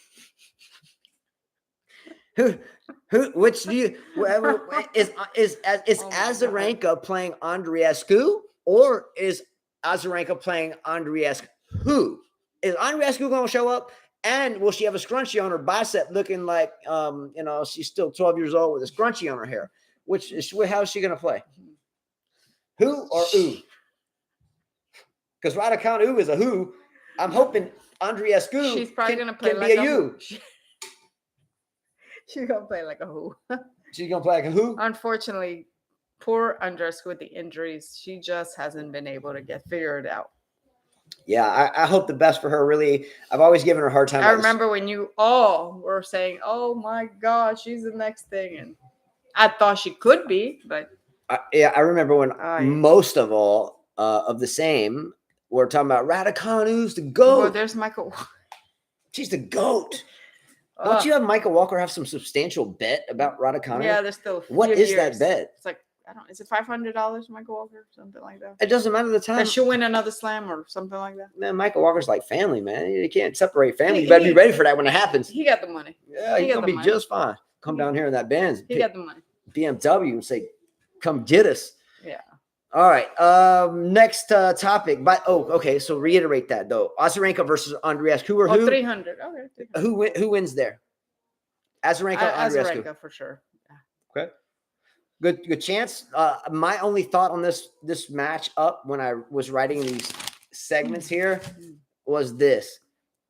Which do you is Azarenka playing Andreescu or is Azarenka playing Andreescu? Is Andreescu going to show up? And will she have a scrunchie on her bicep looking like, she's still 12 years old with a scrunchie on her hair? How is she going to play? Who or who? Because Raducanu is a who. I'm hoping Andreescu She's probably going to play can like be a you. She's going to play like a who. She's going to play like a who? Unfortunately, poor Andreescu with the injuries. She just hasn't been able to get figured out. Yeah, I hope the best for her, really. I've always given her a hard time. I remember when you all were saying, oh, my God, she's the next thing. And I thought she could be, but. I remember when most of all of the same were talking about Raducanu's the GOAT. Well, there's Michael. She's the GOAT. Don't you have Michael Walker have some substantial bet about Raducanu? Yeah, there's still. What is that bet? It's like, is it $500, Michael Walker? Something like that. It doesn't matter the time. That she'll win another slam or something like that. Man, Michael Walker's like family, man. You can't separate family. You better be ready for that when it happens. He got the money. Yeah, he's going to be just fine. Come down here in that Benz. He got the money. BMW and say, come get us. Yeah. All right. Next topic. Okay. So reiterate that, though. Azarenka versus Andreescu or who? 300. Okay. Who wins there? Azarenka or Andreescu? Azarenka for sure. Yeah. Okay. Good chance. My only thought on this match up when I was writing these segments here was this.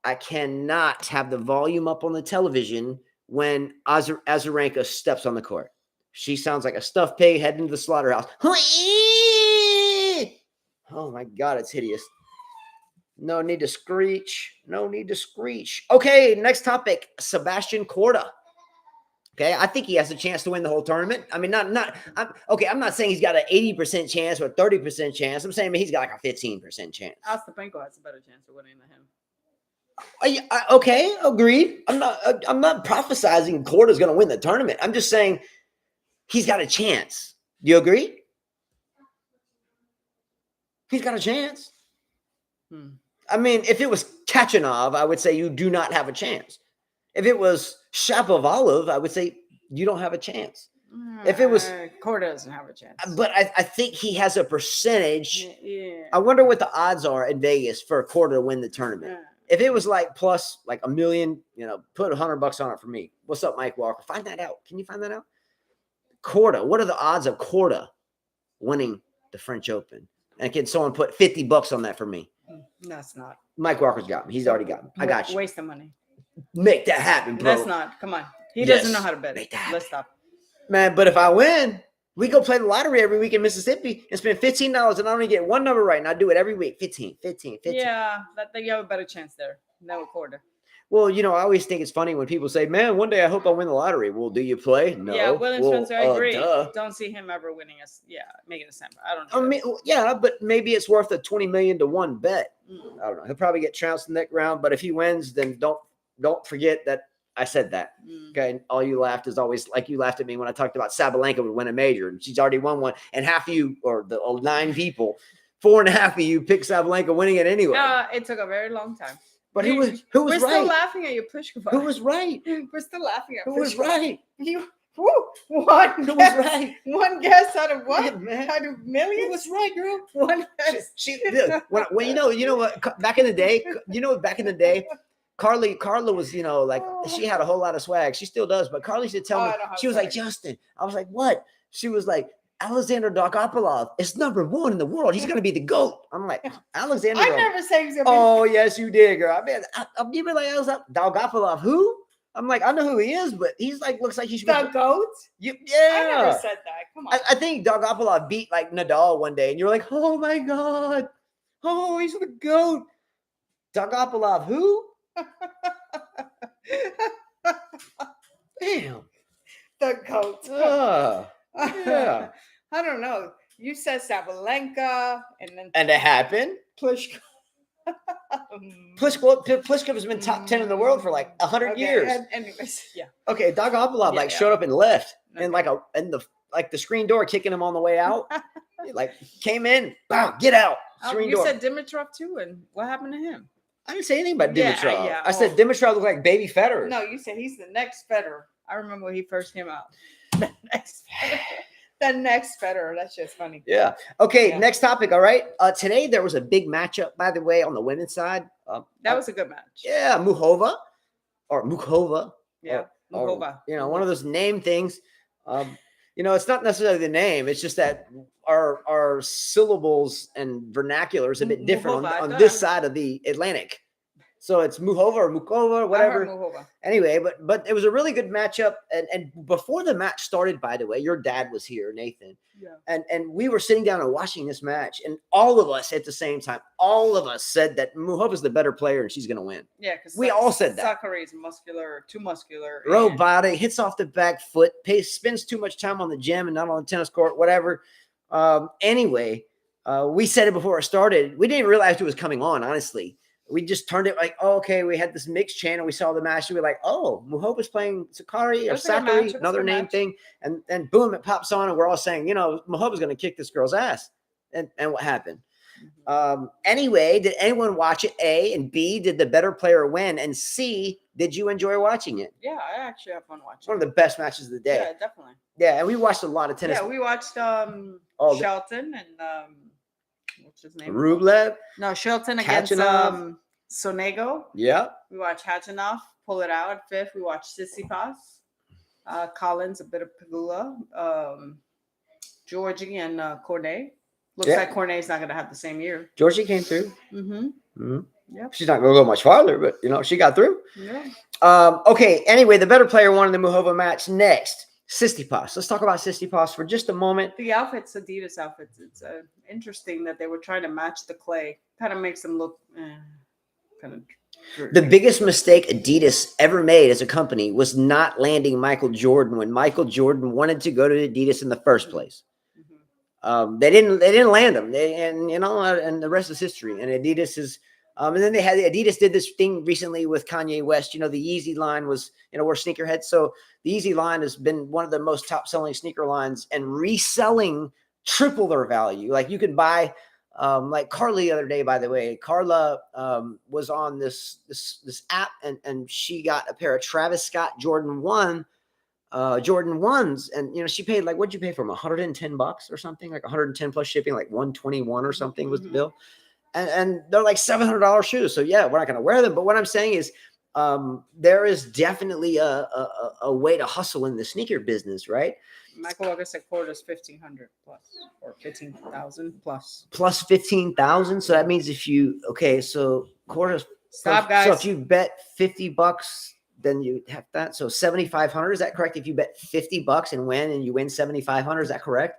I cannot have the volume up on the television when Azarenka steps on the court. She sounds like a stuffed pig heading to the slaughterhouse. Oh my God, it's hideous. No need to screech. No need to screech. Okay, next topic. Sebastian Korda. Okay, I think he has a chance to win the whole tournament. I mean, I'm not saying he's got an 80% chance or a 30% chance. I'm saying he's got like a 15% chance. Ostapenko has a better chance of winning than him. Okay, agreed. I'm not prophesizing Korda's going to win the tournament. I'm just saying he's got a chance. Do you agree? He's got a chance. I mean, if it was Kachanov, I would say you do not have a chance. If it was Shapovalov, I would say you don't have a chance. If it was Korda doesn't have a chance. But I think he has a percentage. Yeah. I wonder what the odds are in Vegas for Korda to win the tournament. If it was like plus like $1 million, put $100 on it for me. What's up, Mike Walker? Find that out. Can you find that out? Korda. What are the odds of Korda winning the French Open? And can someone put $50 on that for me? No, it's not. Mike Walker's got me. He's already got me. I got you. Waste of money. Make that happen, bro. That's not. Come on. He doesn't know how to bet. Let's stop. Man, but if I win, we go play the lottery every week in Mississippi and spend $15 and I only get one number right. And I do it every week. 15. Yeah, I think you have a better chance there. No Korda. Well, I always think it's funny when people say, man, one day I hope I win the lottery. Well, do you play? No. Yeah, William Spencer, I agree. Duh. Don't see him ever winning making a semi. I don't I know. mean, yeah, but maybe it's worth a $20 million to one bet. I don't know. He'll probably get trounced in the next round, but if he wins, then don't forget that I said that. Okay. And all you laughed is always like you laughed at me when I talked about Sabalenka would win a major and she's already won one. And half of you, or the 9 people, 4.5 of you picked Sabalenka winning it anyway. It took a very long time. But who was right? We're still laughing at your Pliskova. Who was right? We're still laughing at Who was right? One Who guess, was right? One guess out of what? Yeah, man. Out of millions? Who was right, girl? One guess. Well, you know what? Back in the day, Carla was, like she had a whole lot of swag. She still does, but Carly should tell me. She was like, Justin. I was like, what? She was like, Alexander Dogopolov is #1 in the world. He's gonna be the GOAT. I'm like, Alexander. I never said he's gonna be. Oh yes, you did, girl. I mean, you be like, Dogopolov, who? I'm like, I know who he is, but he's like, looks like he should be the GOAT. Yeah, I never said that. Come on. I think Dogopolov beat like Nadal one day, and you're like, oh my god, oh he's the GOAT. Dogopolov, who? Damn. The GOAT. Yeah. I don't know. You said Sabalenka, and it happened. Pliskova. Pliskova has been top 10 in the world for like 100 years. Anyways, yeah. Okay, Dogopolov showed up and left, and the screen door kicking him on the way out. Like came in, wow, get out. You said Dimitrov too, and what happened to him? I didn't say anything about Dimitrov. Yeah. I said Dimitrov looked like baby Federer. No, you said he's the next Federer. I remember when he first came out. The next Federer. That's just funny. Yeah. Okay, next topic. All right. Today there was a big matchup, by the way, on the women's side. That was a good match. Yeah, Mukhova. Yeah, Mukhova. One of those name things. It's not necessarily the name. It's just that our syllables and vernacular is a bit different on this side of the Atlantic. So it's Mukhova or Mukhova, whatever. Mukhova. Anyway, but it was a really good matchup. And before the match started, by the way, your dad was here, Nathan. Yeah. And we were sitting down and watching this match. And all of us at the same time, said that Mukhova's the better player and she's going to win. Yeah, because we all said that. Sakari is too muscular. Robotic, hits off the back foot, spends too much time on the gym and not on the tennis court, whatever. Anyway, we said it before it started. We didn't realize it was coming on, honestly. We just turned it like, oh, okay, we had this mixed channel. We saw the match. And we were like, oh, Mukhova's playing Sakari or Sakari, another name thing. And boom, it pops on. And we're all saying, Mukhova's going to kick this girl's ass. And what happened? Anyway, did anyone watch it? A, and B, did the better player win? And C, did you enjoy watching it? Yeah, I actually have fun watching it. One of the best matches of the day. Yeah, definitely. Yeah, and we watched a lot of tennis. Yeah, we watched Shelton and what's his name? Rublev. No, Shelton against Sonego. Yeah. We watched Khachanov pull it out at 5th. We watched Tsitsipas. Collins, a bit of Pegula. Georgie and Cornet. Looks like Cornet's not going to have the same year. Georgie came through. Mm-hmm. Mhm. Yep. She's not going to go much farther, but she got through. Yeah. Okay. Anyway, the better player won in the Muhova match. Next, Tsitsipas. Let's talk about Tsitsipas for just a moment. The outfits, Adidas outfits. It's interesting that they were trying to match the clay. Kind of makes them look kind of. The biggest mistake Adidas ever made as a company was not landing Michael Jordan when Michael Jordan wanted to go to Adidas in the first place. They didn't land him, and the rest is history. And Adidas is, and then Adidas did this thing recently with Kanye West. The Yeezy line was, we're sneakerheads, so the Yeezy line has been one of the most top selling sneaker lines, and reselling triple their value. Like you could buy, like Carla the other day, by the way, Carla was on this app, and she got a pair of Travis Scott Jordan 1s, and she paid, like, what'd you pay for them? $110 or something, like 110 plus shipping, like 121 or something was the bill. And they're like $700 shoes. So yeah, we're not going to wear them. But what I'm saying is, there is definitely a way to hustle in the sneaker business, right? Michael August said quarters 1,500 plus or 15,000 plus. Plus 15,000. So that means so quarters. Stop, guys. So if you bet $50, then you have that. So 7,500. Is that correct? If you bet $50 and win, and you win 7,500, is that correct?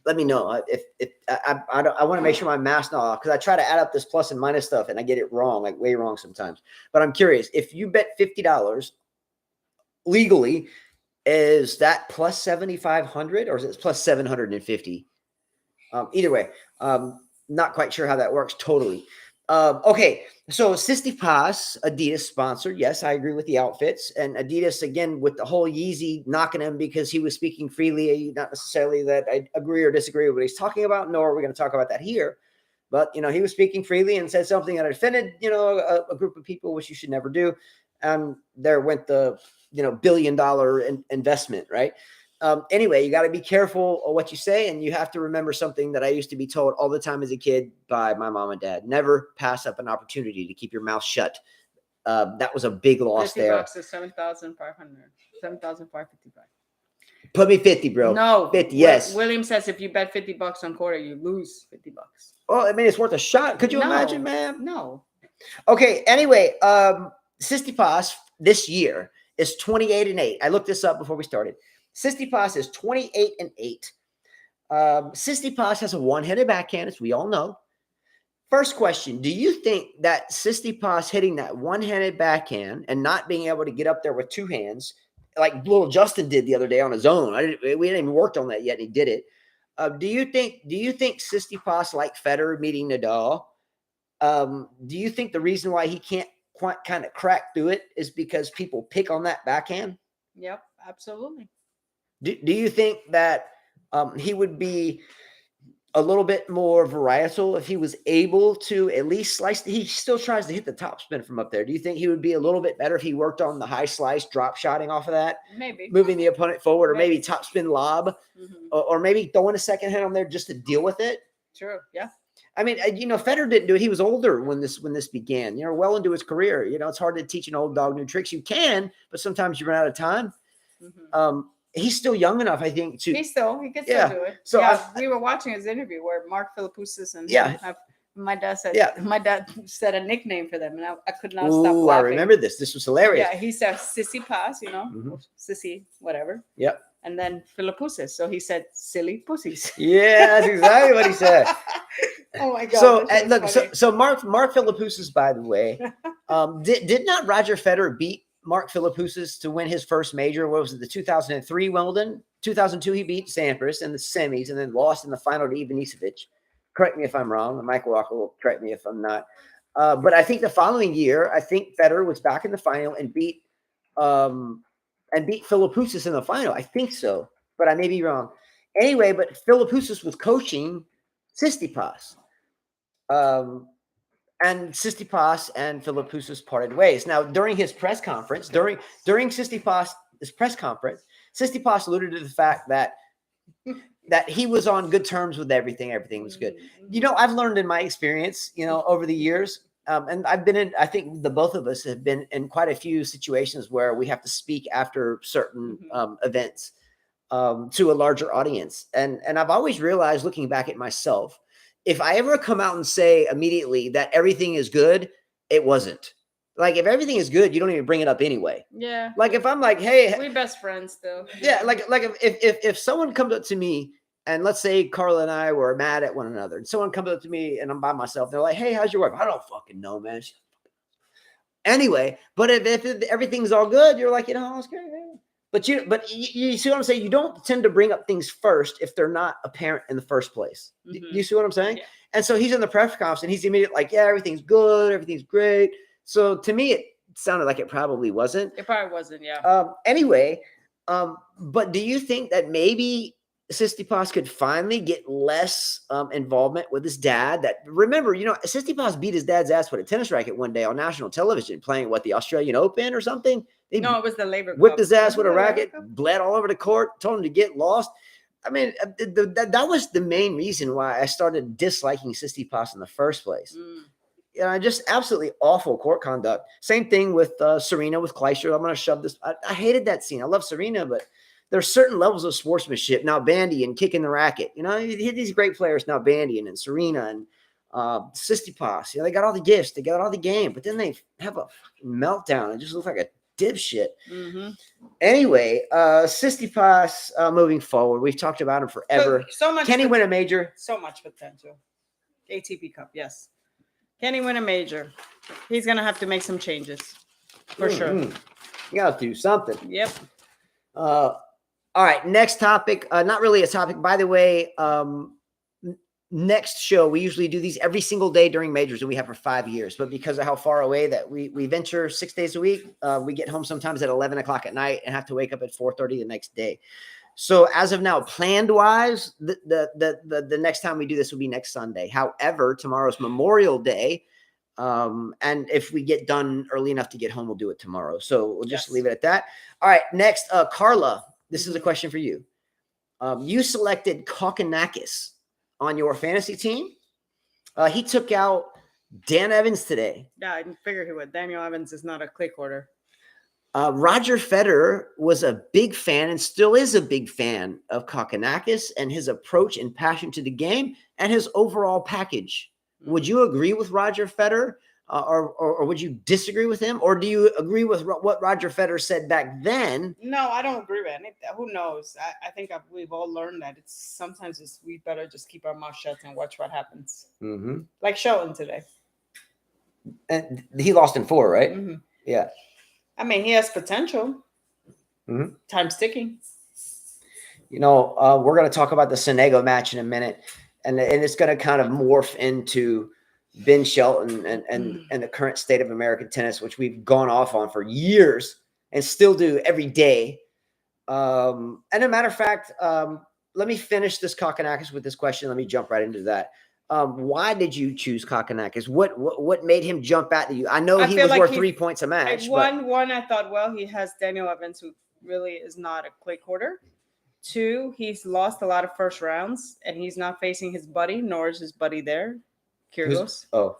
Let me know if I want to make sure my math's not off, because I try to add up this plus and minus stuff and I get it wrong, like way wrong sometimes. But I'm curious, if you bet $50 legally, is that plus 7,500 or is it plus 750? Either way, not quite sure how that works totally. Okay, so Tsitsipas, Adidas sponsored. Yes, I agree with the outfits. And Adidas, again, with the whole Yeezy knocking him because he was speaking freely, not necessarily that I agree or disagree with what he's talking about, nor are we going to talk about that here. But, he was speaking freely and said something that offended, a group of people, which you should never do. And there went the, $1 billion investment, right? Anyway, you got to be careful of what you say, and you have to remember something that I used to be told all the time as a kid by my mom and dad: never pass up an opportunity to keep your mouth shut. That was a big loss there. $50 is 7,500, 7,555. Put me 50, bro. No, 50. Yes. William says if you bet $50 on quarter, you lose $50. Well, I mean, it's worth a shot. Could you imagine, man? No. Okay. Anyway, Tsitsipas this year is 28-8. I looked this up before we started. Tsitsipas is 28-8. Tsitsipas has a one-handed backhand, as we all know. First question: do you think that Tsitsipas hitting that one-handed backhand and not being able to get up there with two hands, like little Justin did the other day on his own? We hadn't even worked on that yet, and he did it. Do you think Tsitsipas, like Federer meeting Nadal, do you think the reason why he can't quite kind of crack through it is because people pick on that backhand? Yep, absolutely. Do you think that he would be a little bit more varietal if he was able to at least slice? He still tries to hit the topspin from up there. Do you think he would be a little bit better if he worked on the high slice, drop shotting off of that? Maybe. Moving the opponent forward, or maybe topspin lob, or maybe throwing a second hand on there just to deal with it? True, yeah. I mean, Federer didn't do it. He was older when this began, well into his career. It's hard to teach an old dog new tricks. You can, but sometimes you run out of time. He's still young enough, I think, to. He can still do it. So we were watching his interview where Mark Philippoussis and my dad said a nickname for them, and I could not stop laughing. I remember this. This was hilarious. Yeah, he said Tsitsipas, Sissy, whatever. Yep. And then Philippoussis, so he said silly pussies. Yeah, that's exactly what he said. Oh my God! So look, so Mark Philippoussis, by the way, did not Roger Federer beat Mark Philippoussis to win his first major? What was it, the 2003 Wimbledon? 2002, he beat Sampras in the semis and then lost in the final to Ivanisevic. Correct me if I'm wrong. Michael Walker will correct me if I'm not. But I think the following year, I think Federer was back in the final and beat Philippoussis in the final. I think so, but I may be wrong. Anyway, but Philippoussis was coaching Tsitsipas. And Tsitsipas and Philippoussis parted ways. Now, during his press conference, during Tsitsipas' press conference, Tsitsipas alluded to the fact that he was on good terms with everything. Everything was good. I've learned in my experience, over the years, and I've been in, I think the both of us have been in quite a few situations where we have to speak after certain events to a larger audience. And I've always realized, looking back at myself, if I ever come out and say immediately that everything is good, it wasn't. Like, if everything is good, you don't even bring it up anyway. Yeah. Like, if I'm like, hey, We best friends still. yeah, like if someone comes up to me and let's say Carla and I were mad at one another, and someone comes up to me and I'm by myself, they're like, hey, how's your wife? I don't fucking know, man. Anyway, but if everything's all good, you're like, it's good. But you see what I'm saying? You don't tend to bring up things first if they're not apparent in the first place. Mm-hmm. You see what I'm saying? Yeah. And so he's in the press conference and he's immediately like, yeah, everything's good, everything's great. So to me, it sounded like it probably wasn't. It probably wasn't, yeah. Anyway, but do you think that maybe Tsitsipas could finally get less involvement with his dad? That, remember, Tsitsipas beat his dad's ass with a tennis racket one day on national television, playing the Australian Open or something. No, it was the Labor Cup. Whipped his ass with a racket, bled all over the court, told him to get lost. I mean, that was the main reason why I started disliking Tsitsipas in the first place. Just absolutely awful court conduct. Same thing with Serena, with Kleister. I'm going to shove this. I hated that scene. I love Serena, but there's certain levels of sportsmanship. Now bandying, kicking the racket. You hit these great players now, bandying and Serena and Tsitsipas. They got all the gifts. They got all the game. But then they have a fucking meltdown. It just looks like a dipshit. Mm-hmm. Anyway, Tsitsipas moving forward. We've talked about him forever. So much. Can he win a major? So much potential. ATP Cup, yes. Can he win a major? He's going to have to make some changes. For sure. You got to do something. Yep. All right. Next topic. Not really a topic. By the way, next show, we usually do these every single day during majors, and we have for 5 years. But because of how far away that we venture 6 days a week, we get home sometimes at 11 o'clock at night and have to wake up at 4:30 the next day. So as of now, planned wise, the next time we do this will be next Sunday. However, tomorrow's Memorial Day. And if we get done early enough to get home, we'll do it tomorrow. So we'll just leave it at that. All right. Next, Carla, this is a question for you. You selected Kokkinakis on your fantasy team. He took out Dan Evans today. Yeah, I figured he would. Daniel Evans is not a clay quarter. Roger Federer was a big fan and still is a big fan of Kokkinakis and his approach and passion to the game and his overall package. Would you agree with Roger Federer or would you disagree with him? Or do you agree with what Roger Federer said back then? No, I don't agree with it. Who knows? I think we've all learned that sometimes we better just keep our mouth shut and watch what happens. Mm-hmm. Like Sheldon today. And he lost in 4, right? Mm-hmm. Yeah. I mean, he has potential. Mm-hmm. Time's ticking. We're going to talk about the Sonego match in a minute, and it's going to kind of morph into Ben Shelton and the current state of American tennis, which we've gone off on for years and still do every day. And a matter of fact, let me finish this Kokkinakis with this question. Let me jump right into that. Why did you choose Kokkinakis? What made him jump out to you? I know he was worth 3 points a match. One, I thought, he has Daniel Evans, who really is not a clay quarter. 2, he's lost a lot of first rounds, and he's not facing his buddy, nor is his buddy there. Kyrgios. So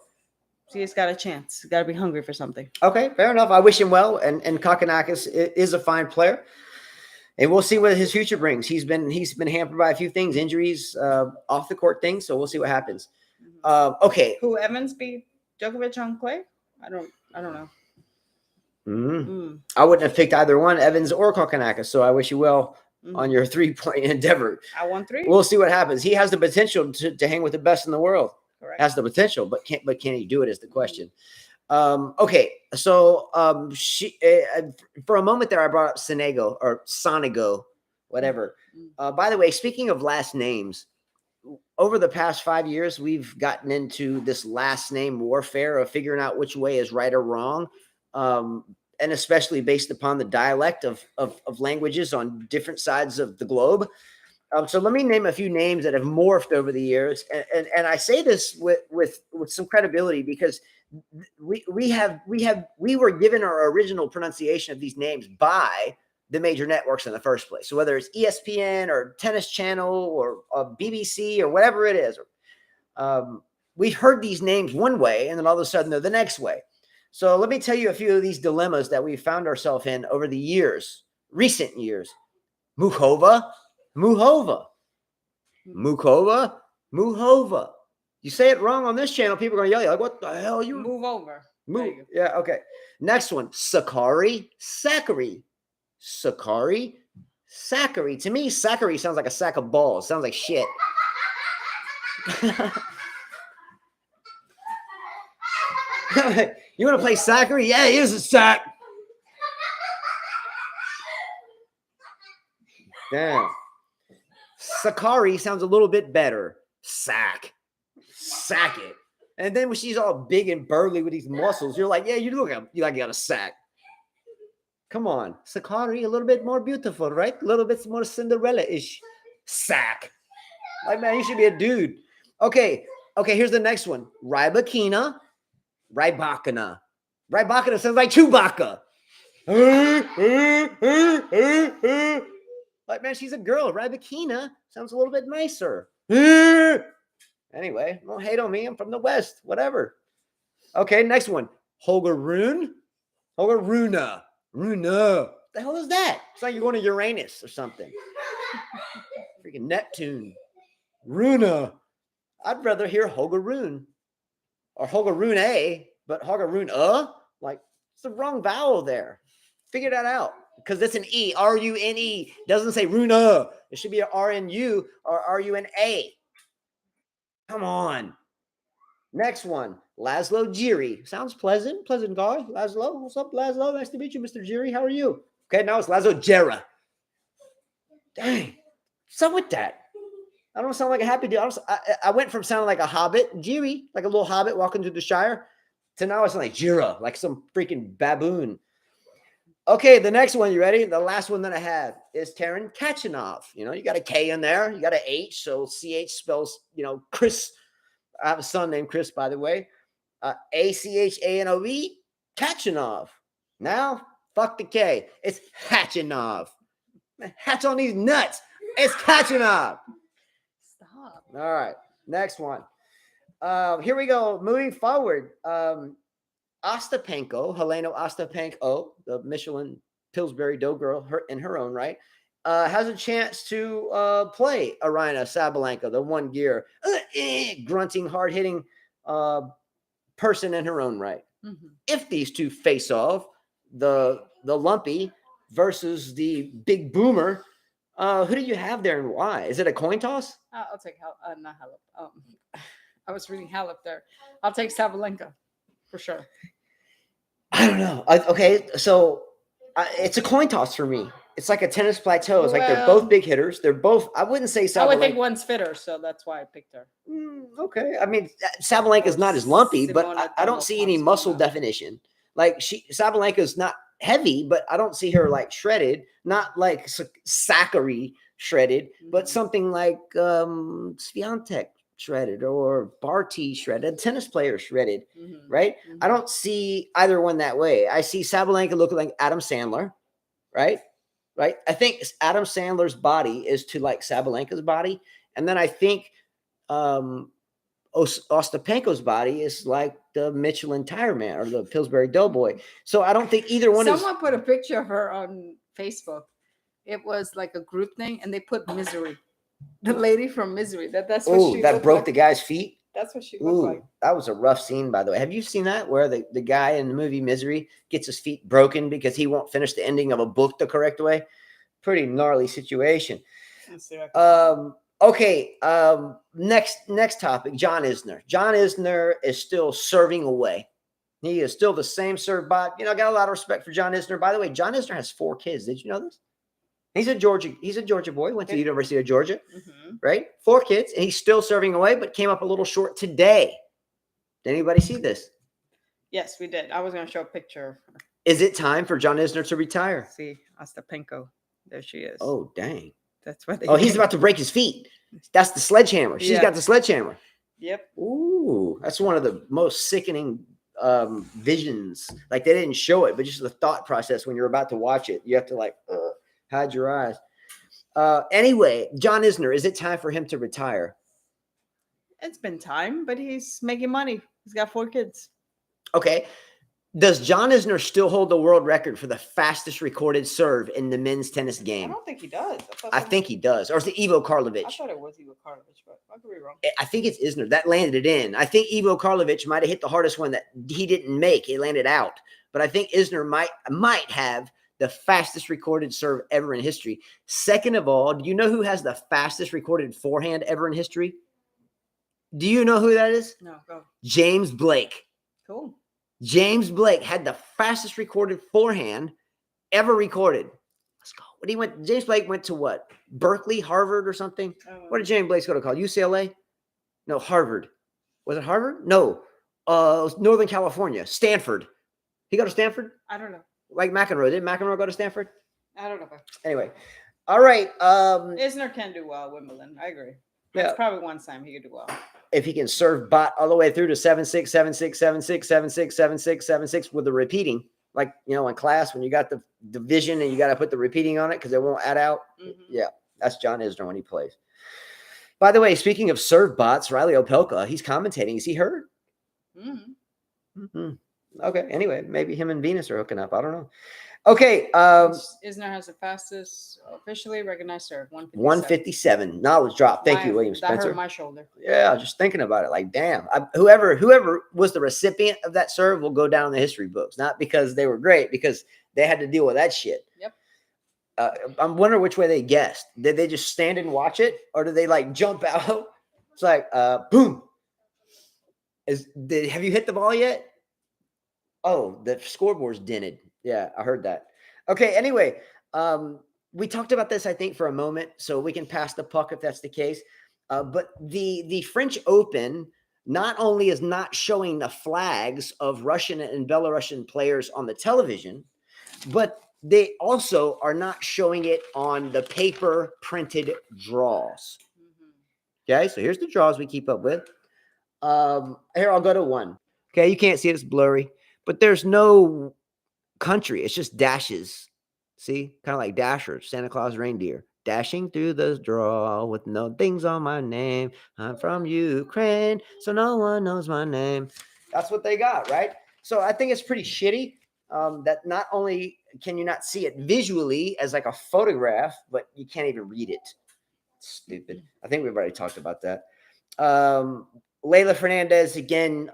he's got a chance. He's got to be hungry for something. Okay, fair enough. I wish him well, and Kokkinakis is a fine player. And we'll see what his future brings. He's been hampered by a few things, injuries, off the court things. So we'll see what happens. Okay. Who Evans beat Djokovic on clay? I don't know. I wouldn't have picked either one, Evans or Kokkinakis. So I wish you well on your 3-point endeavor. I won 3. We'll see what happens. He has the potential to hang with the best in the world. Correct. Has the potential, but can he do it is the question. Okay, so for a moment there, I brought up Sonego or Sonego, whatever. By the way, speaking of last names, over the past 5 years, we've gotten into this last name warfare of figuring out which way is right or wrong, and especially based upon the dialect of languages on different sides of the globe. So let me name a few names that have morphed over the years, and I say this with some credibility because we were given our original pronunciation of these names by the major networks in the first place. So whether it's ESPN or Tennis Channel or BBC or whatever it is, we heard these names one way and then all of a sudden they're the next way. So let me tell you a few of these dilemmas that we found ourselves in over the years, recent years. Muchova. You You say it wrong on this channel, people are going to yell at you. Like, what the hell? You Move over. There move. you go. Yeah, okay. Next one. Sakari. Sakari. Sakari. Sakari. To me, Sakari sounds like a sack of balls. Sounds like shit. You want to play Sakari? Yeah, here's a sack. Damn. Sakari sounds a little bit better. Sack. Sack it. And then when she's all big and burly with these muscles, you're like, yeah, you look like you got a sack. Come on. Sakari, a little bit more beautiful, right? A little bit more Cinderella-ish. Sack. Like, man, you should be a dude. Okay. Okay, here's the next one. Rybakina. Rybakina. Rybakina sounds like Chewbacca. Like, man, she's a girl. Rybakina sounds a little bit nicer. Anyway, don't hate on me. I'm from the West. Whatever. Okay, next one. Holger Rune. Holger Rune. Rune. The hell is that? It's like you're going to Uranus or something. Freaking Neptune. Rune. I'd rather hear Holger Rune. Or Holger Rune, but Holger Rune, like, it's the wrong vowel there. Figure that out. Because it's an E, R-U-N-E. Doesn't say Rune. It should be an R-N-U or R-U-N-A. Come on. Next one. Laszlo Giri. Sounds pleasant. Pleasant guy. Laszlo. What's up, Laszlo? Nice to meet you, Mr. Giri. How are you? Okay, now it's Laszlo Gera. Dang. What's up with that? I don't sound like a happy dude. I went from sounding like a hobbit, Giri, like a little hobbit walking through the Shire, to now I sound like Jira, like some freaking baboon. Okay, the next one, you ready? The last one that I have is Karen Kachanov. You know, you got a K in there, you got an H, so CH spells, Chris. I have a son named Chris, by the way. A-C-H-A-N-O-V, Kachanov. Now, fuck the K. It's Kachanov. Hatch on these nuts. It's Kachanov. Stop. All right, next one. Here we go. Moving forward. Ostapenko, Helena Ostapenko, the Michelin Pillsbury dough girl in her own right, has a chance to play Aryna Sabalenka, the one gear, grunting, hard-hitting person in her own right. Mm-hmm. If these two face off, the lumpy versus the big boomer, who do you have there and why? Is it a coin toss? I'll take not Halep. I was reading Halep there. I'll take Sabalenka for sure. I don't know. Okay, so it's a coin toss for me. It's like a tennis plateau. It's like they're both big hitters. They're both. I wouldn't say Sabalenka. I would think one's fitter, so that's why I picked her. Okay, I mean Sabalenka is not as lumpy, but I don't see any muscle definition. Like Sabalenka is not heavy, but I don't see her like shredded. Not like Sakari shredded, but something like Swiatek shredded or Barty shredded, tennis player shredded, right? Mm-hmm. I don't see either one that way. I see Sabalenka looking like Adam Sandler, right? Right. I think Adam Sandler's body is to like Sabalenka's body. And then I think Ostapenko's body is like the Michelin Tire Man or the Pillsbury Doughboy. So I don't think either one Someone put a picture of her on Facebook. It was like a group thing and they put Misery. The lady from Misery. That's what she that broke like. the guy's feet. That's what she looked like. That was a rough scene, by the way. Have you seen that where the guy in the movie Misery gets his feet broken because he won't finish the ending of a book the correct way? Pretty gnarly situation. Okay. Next topic, John Isner. John Isner is still serving away. He is still the same serve bot. I got a lot of respect for John Isner. By the way, John Isner has 4 kids. Did you know this? He's a Georgia boy, went to the University of Georgia, right? 4 kids, and he's still serving away, but came up a little short today. Did anybody see this? Yes, we did. I was going to show a picture of her. Is it time for John Isner to retire? See, Ostapenko. There she is. Oh, dang. That's what he's about to break his feet. That's the sledgehammer. She's got the sledgehammer. Yep. Ooh, that's one of the most sickening visions. Like, they didn't show it, but just the thought process when you're about to watch it. You have to like... hide your eyes. Anyway, John Isner, is it time for him to retire? It's been time, but he's making money. He's got 4 kids. Okay. Does John Isner still hold the world record for the fastest recorded serve in the men's tennis I game? don't think he does. I think he does. Or is it Ivo I Karlovic? thought it was Ivo Karlovic, but I could be wrong. I think it's Isner. That landed it in. I think Ivo Karlovic might have hit the hardest one that he didn't make. It landed out. But I think Isner might have the fastest recorded serve ever in history. Second of all, do you know who has the fastest recorded forehand ever in history? Do you know who that is? No, go. James Blake. Cool. James Blake had the fastest recorded forehand ever recorded. Let's go. What he went? James Blake went to what? Berkeley, Harvard, or something? What did James Blake go to college? UCLA? No, Harvard. Was it Harvard? No. Northern California. Stanford. He go to Stanford? I don't know. Like McEnroe. Did McEnroe go to Stanford? I don't know. Anyway. All right. Isner can do well at Wimbledon. I agree. That's probably one time he could do well. If he can serve bot all the way through to 7-6, 7-6, 7-6, 7-6, 7-6, 7-6 with the repeating, like, you know, in class when you got the division and you got to put the repeating on it because it won't add out. Mm-hmm. Yeah, that's John Isner when he plays. By the way, speaking of serve bots, Riley Opelka, he's commentating. Is he hurt? Mm-hmm. Mm-hmm. Okay. Anyway, maybe him and Venus are hooking up. I don't know. Okay. Isner has the fastest officially recognized serve. 157. Knowledge drop. Thank you, William Spencer. That hurt my shoulder. Yeah, just thinking about it, like, damn. Whoever was the recipient of that serve will go down in the history books. Not because they were great, because they had to deal with that shit. Yep. I'm wondering which way they guessed. Did they just stand and watch it, or did they like jump out? It's like, boom. Have you hit the ball yet? Oh, the scoreboard's dented. Yeah, I heard that. Okay, anyway, we talked about this, I think, for a moment, so we can pass the puck if that's the case. But the French Open not only is not showing the flags of Russian and Belarusian players on the television, but they also are not showing it on the paper printed draws. Mm-hmm. Okay, so here's the draws we keep up with. Here, I'll go to one. Okay, you can't see it, it's blurry, but there's no country. It's just dashes. See, kind of like Dasher, Santa Claus reindeer, dashing through the draw with no things on my name. I'm from Ukraine, so no one knows my name. That's what they got, right? So I think it's pretty shitty that not only can you not see it visually as like a photograph, but you can't even read it. Stupid. I think we've already talked about that. Leylah Fernandez, again,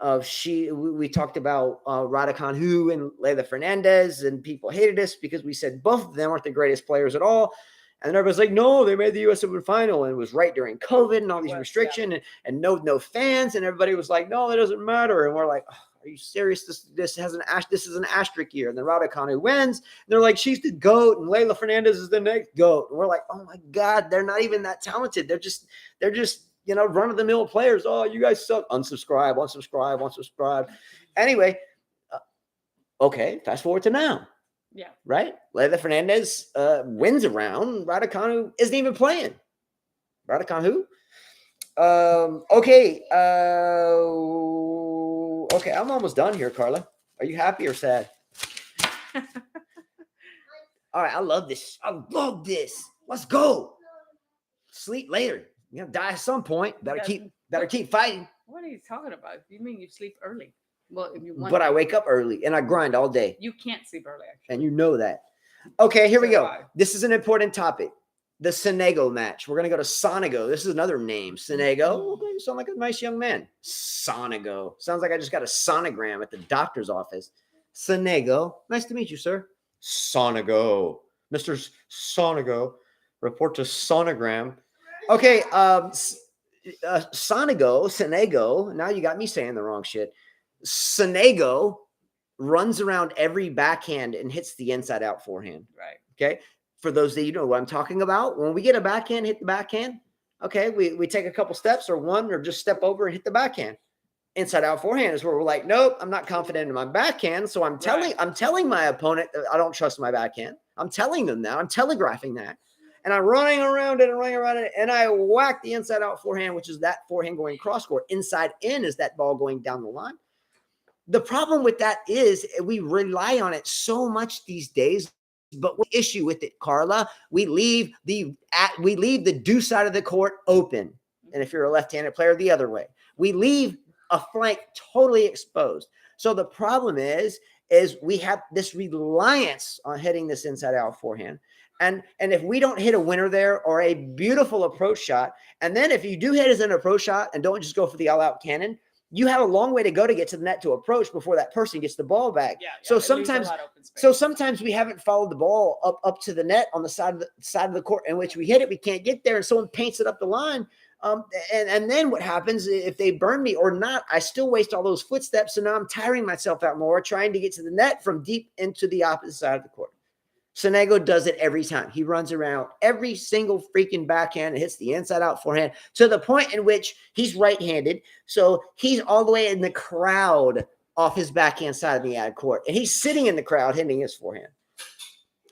we talked about Raducanu and Leylah Fernandez, and people hated us because we said both of them aren't the greatest players at all. And everybody's like, no, they made the U.S. Open final, and it was right during COVID and all these restrictions and no fans, and everybody was like, no, it doesn't matter. And we're like, oh, are you serious? This is an asterisk year. And then Raducanu wins. And they're like, she's the GOAT, and Leylah Fernandez is the next GOAT. And we're like, oh my God, they're not even that talented. They're just you know, run-of-the-mill players. Oh, you guys suck. Unsubscribe. Anyway, okay, fast forward to now. Yeah. Right? Leylah Fernandez wins a round. Raducanu isn't even playing. Raducanu? Okay. Okay, I'm almost done here, Carla. Are you happy or sad? All right, I love this. Let's go. Sleep later. You're gonna die at some point. Better keep fighting. What are you talking about? You mean you sleep early? Well, if you want, but I wake up early and I grind all day. You can't sleep early, actually. And you know that. Okay, here we go. This is an important topic. The Sonego match. We're gonna go to Sonego. This is another name. Sonego. Okay, you sound like a nice young man. Sonego. Sounds like I just got a sonogram at the doctor's office. Sonego. Nice to meet you, sir. Sonego. Mr. Sonego. Report to sonogram. Okay, Sonego, now you got me saying the wrong shit. Sonego runs around every backhand and hits the inside out forehand. Right. Okay. For those that you know what I'm talking about, when we get a backhand, hit the backhand. Okay. We take a couple steps or just step over and hit the backhand. Inside out forehand is where we're like, nope, I'm not confident in my backhand. So I'm telling my opponent that I don't trust my backhand. I'm telling them that. I'm telegraphing that. And I'm running around it, and I whack the inside out forehand, which is that forehand going cross court. Inside in is that ball going down the line. The problem with that is we rely on it so much these days. But what issue with it, Carla? We leave the deuce side of the court open, and if you're a left-handed player, the other way. We leave a flank totally exposed. So the problem is is we have this reliance on hitting this inside out forehand. And if we don't hit a winner there or a beautiful approach shot, and then if you do hit as an approach shot and don't just go for the all-out cannon, you have a long way to go to get to the net to approach before that person gets the ball back. Yeah, So it leaves a sometimes, lot of open space. so sometimes we haven't followed the ball up to the net on the side of the court in which we hit it. We can't get there, and someone paints it up the line. And then what happens if they burn me or not? I still waste all those footsteps, so now I'm tiring myself out more trying to get to the net from deep into the opposite side of the court. Sonego does it every time. He runs around every single freaking backhand and hits the inside out forehand to the point in which he's right-handed. So he's all the way in the crowd off his backhand side of the ad court. And he's sitting in the crowd hitting his forehand.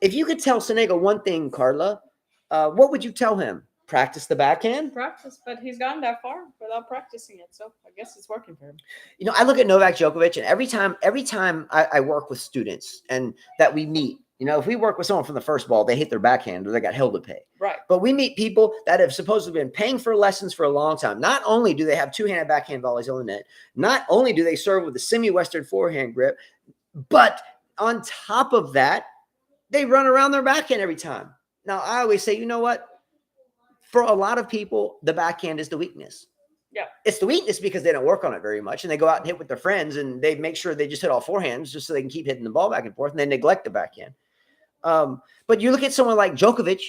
If you could tell Sonego one thing, Carla, what would you tell him? Practice the backhand? Practice, but he's gone that far without practicing it. So I guess it's working for him. You know, I look at Novak Djokovic, and every time I work with students and that we meet, you know, if we work with someone from the first ball, they hit their backhand or they got hell to pay. Right. But we meet people that have supposedly been paying for lessons for a long time. Not only do they have two-handed backhand volleys on the net, not only do they serve with a semi-western forehand grip, but on top of that, they run around their backhand every time. Now, I always say, you know what? For a lot of people, the backhand is the weakness. Yeah. It's the weakness because they don't work on it very much, and they go out and hit with their friends, and they make sure they just hit all forehands just so they can keep hitting the ball back and forth, and they neglect the backhand. But you look at someone like Djokovic,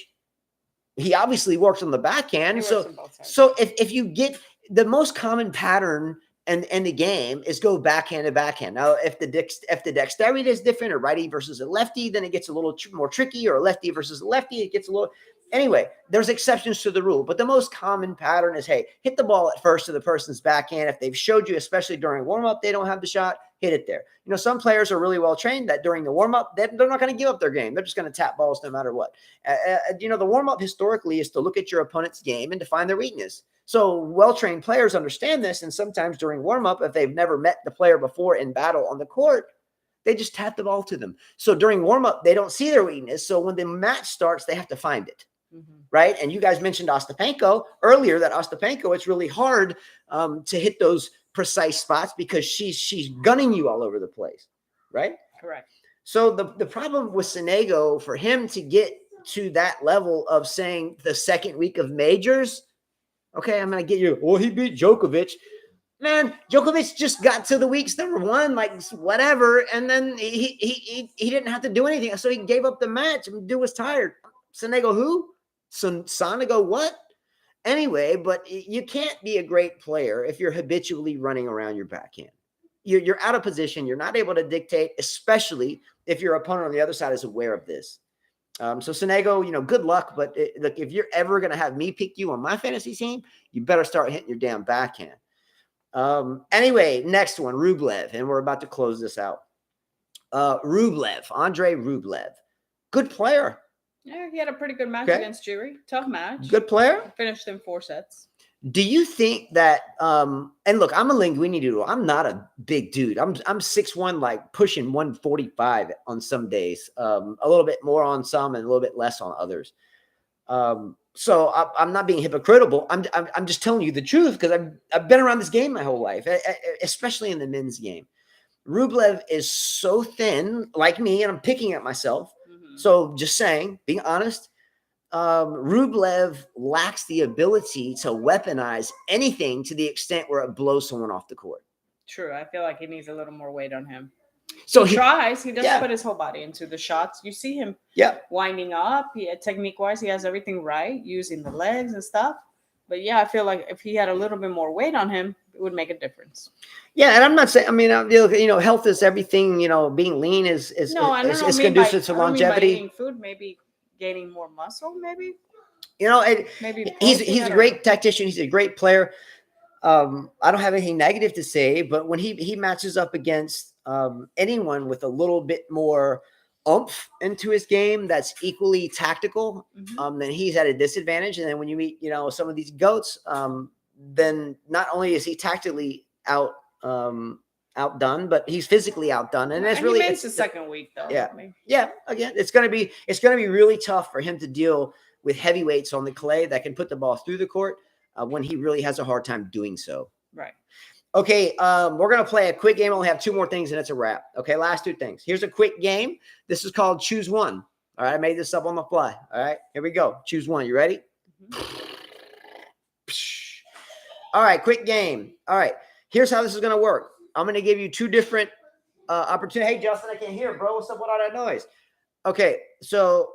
he obviously works on the backhand. So if you get the most common pattern and the game is go backhand to backhand. Now, if the dexterity is different, or righty versus a lefty, then it gets a little more tricky, or a lefty versus a lefty, it gets a little. Anyway, there's exceptions to the rule, but the most common pattern is, hey, hit the ball at first to the person's backhand. If they've showed you, especially during warm-up, they don't have the shot, hit it there. You know, some players are really well trained that during the warm-up, they're not going to give up their game. They're just going to tap balls no matter what. You know, the warm-up historically is to look at your opponent's game and to find their weakness. So well-trained players understand this, and sometimes during warm-up, if they've never met the player before in battle on the court, they just tap the ball to them. So during warm-up, they don't see their weakness. So when the match starts, they have to find it. Mm-hmm. Right. And you guys mentioned Ostapenko earlier, that Ostapenko, it's really hard to hit those precise spots because she's gunning you all over the place. Right. Correct. So the problem with Sonego, for him to get to that level of saying the second week of majors, okay, I'm going to get you. Well, he beat Djokovic. Man, Djokovic just got to the week's number one, like whatever. And then he didn't have to do anything. So he gave up the match. And dude was tired. Sonego who? Sonego what? Anyway, but you can't be a great player if you're habitually running around your backhand. You're out of position. You're not able to dictate, especially if your opponent on the other side is aware of this. So Sonego, you know, good luck. But look, if you're ever going to have me pick you on my fantasy team, you better start hitting your damn backhand. Anyway, next one, Rublev, and we're about to close this out. Andre Rublev, good player. Yeah, he had a pretty good match against Jury. Tough match. Good player. Finished in 4 sets. Do you think that and look, I'm a linguini dude. I'm not a big dude. I'm 6'1", like pushing 145 on some days. A little bit more on some and a little bit less on others. So I'm not being hypocritical. I'm just telling you the truth because I've been around this game my whole life, especially in the men's game. Rublev is so thin, like me, and I'm picking at myself. So just saying, being honest, Rublev lacks the ability to weaponize anything to the extent where it blows someone off the court. True. I feel like he needs a little more weight on him. So he tries. He doesn't put his whole body into the shots. You see him winding up. Technique-wise, he has everything right, using the legs and stuff. But yeah, I feel like if he had a little bit more weight on him, it would make a difference. Yeah, and I'm not saying, I mean, you know, health is everything. You know, being lean is conducive to longevity. Eating food, maybe gaining more muscle, maybe. You know, maybe he's a great tactician. He's a great player. I don't have anything negative to say, but when he matches up against anyone with a little bit more oomph into his game that's equally tactical, then he's at a disadvantage. And then when you meet, you know, some of these goats, then not only is he tactically outdone, but he's physically outdone. And it's really it's the second week though. Yeah. Again, it's gonna be really tough for him to deal with heavyweights on the clay that can put the ball through the court when he really has a hard time doing so. Right. Okay, we're going to play a quick game. I only have 2 more things and it's a wrap. Okay, last 2 things. Here's a quick game. This is called Choose One. All right, I made this up on the fly. All right, here we go. Choose one. You ready? All right, quick game. All right, here's how this is going to work. I'm going to give you 2 different opportunities. Hey, Justin, I can't hear, bro. What's up with all that noise? Okay, so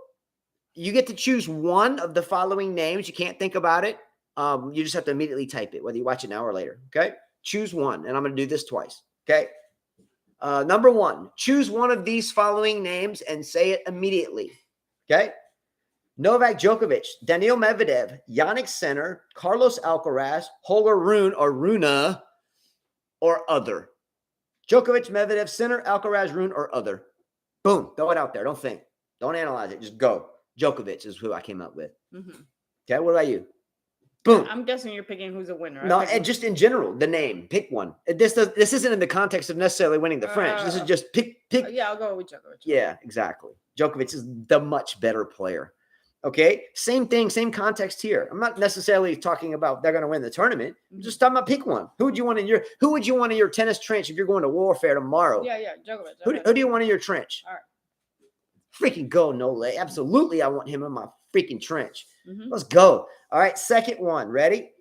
you get to choose one of the following names. You can't think about it. You just have to immediately type it, whether you watch it now or later. Okay, choose one, and I'm going to do this twice. Okay, number 1, choose one of these following names and say it immediately. Okay, Novak Djokovic, Daniil Medvedev, Yannick Sinner, Carlos Alcaraz, Holger Rune or Rune, or other. Djokovic, Medvedev, Sinner, Alcaraz, Rune, or other. Boom. Throw it out there. Don't think. Don't analyze it. Just go. Djokovic is who I came up with. Okay, what about you? Boom. I'm guessing you're picking who's a winner. No, and just in general, the name. Pick one. This isn't in the context of necessarily winning the French. This is just pick. Yeah, I'll go with Djokovic. Yeah, exactly. Djokovic is the much better player. Okay, same thing, same context here. I'm not necessarily talking about they're going to win the tournament. I'm just talking about pick one. Who would you want in your tennis trench if you're going to warfare tomorrow? Yeah, Djokovic. Who do you want in your trench? All right. Freaking go, Nole. Absolutely, I want him in my freaking trench. Let's go. All right, second one. Ready?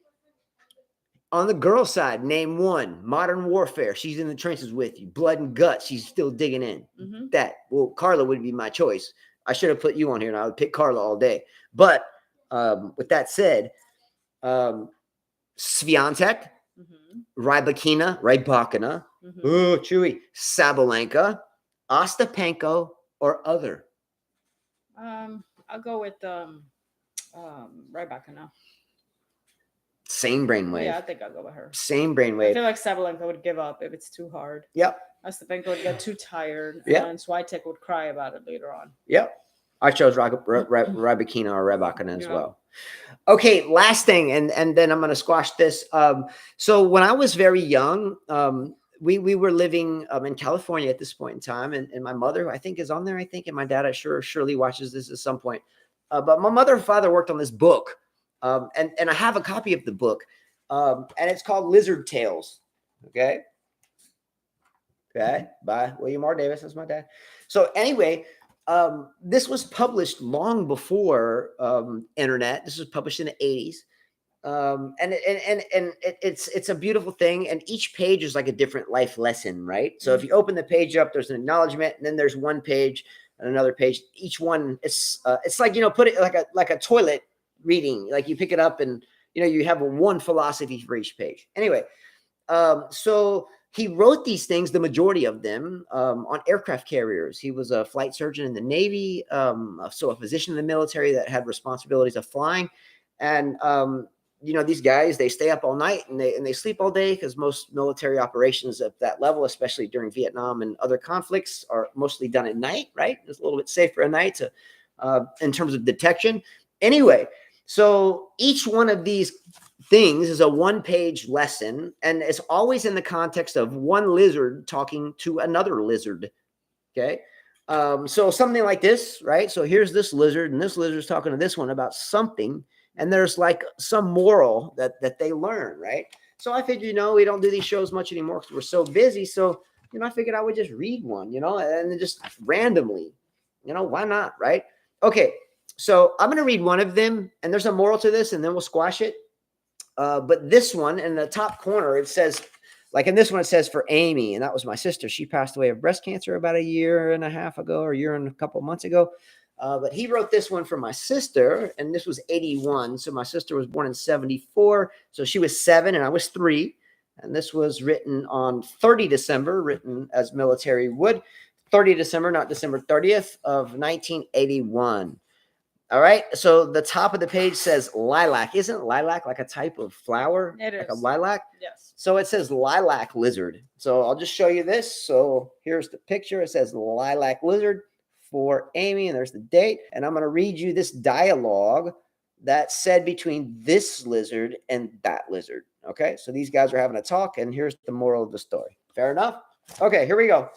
On the girl side, name one. Modern Warfare. She's in the trenches with you. Blood and guts. She's still digging in. Well, Carla would be my choice. I should have put you on here, and I would pick Carla all day. But with that said, Swiatek, Rybakina, Chewy, Sabalenka, Ostapenko, or other. I'll go with Rybakina. Same brainwave. Yeah, I think I'll go with her. Same I brainwave. feel like Sabalenka would give up if it's too hard. Yep. Ostapenko would get too tired. Yep. And Swiatek would cry about it later on. Yep. I chose Rybakina or Rybakina as well. Okay, last thing, and then I'm going to squash this. So when I was very young, we were living in California at this point in time, and my mother, I think, is on there, and my dad, surely watches this at some point. But my mother and father worked on this book, and I have a copy of the book, and it's called Lizard Tales. Okay, by William R. Davis. That's my dad. So anyway, this was published long before internet. This was published in the 80s. And it's a beautiful thing. And each page is like a different life lesson, right? So if you open the page up, there's an acknowledgement, and then there's one page and another page. Each one it's like, put it like a toilet reading, like you pick it up and, you have one philosophy for each page. Anyway, so he wrote these things, the majority of them, on aircraft carriers. He was a flight surgeon in the Navy, so a physician in the military that had responsibilities of flying. And, these guys, they stay up all night and they sleep all day, because most military operations at that level, especially during Vietnam and other conflicts, are mostly done at night, right? It's a little bit safer at night in terms of detection. Anyway, so each one of these things is a one-page lesson, and it's always in the context of one lizard talking to another lizard. Okay, so something like this, right? So here's this lizard, and this lizard is talking to this one about something, and there's like some moral that they learn, right? So I figured, we don't do these shows much anymore because we're so busy. So I figured I would just read one, and then just randomly, why not, right? Okay, so I'm going to read one of them, and there's a moral to this, and then we'll squash it. But this one in the top corner, it says, like in this one, it says for Amy, and that was my sister. She passed away of breast cancer about a year and a half ago, or a year and a couple of months ago. But he wrote this one for my sister, and this was 81. So my sister was born in 74. So she was 7 and I was 3. And this was written on 30 December, written as military would. 30 December, not December 30th of 1981. All right, so the top of the page says lilac. Isn't lilac like a type of flower? It is. Like a lilac? Yes. So it says lilac lizard. So I'll just show you this. So here's the picture. It says lilac lizard for Amy, and there's the date. And I'm going to read you this dialogue that's said between this lizard and that lizard. Okay, so these guys are having a talk, and here's the moral of the story. Fair enough? Okay, here we go.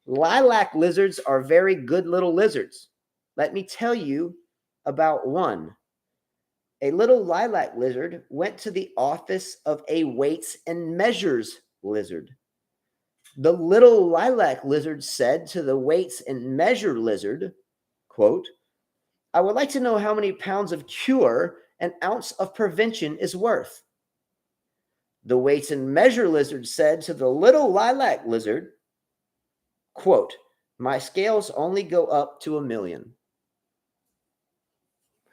Lilac lizards are very good little lizards. Let me tell you about one. A little lilac lizard went to the office of a weights and measures lizard. The little lilac lizard said to the weights and measure lizard, quote, I would like to know how many pounds of cure an ounce of prevention is worth. The weights and measure lizard said to the little lilac lizard, quote, my scales only go up to 1 million.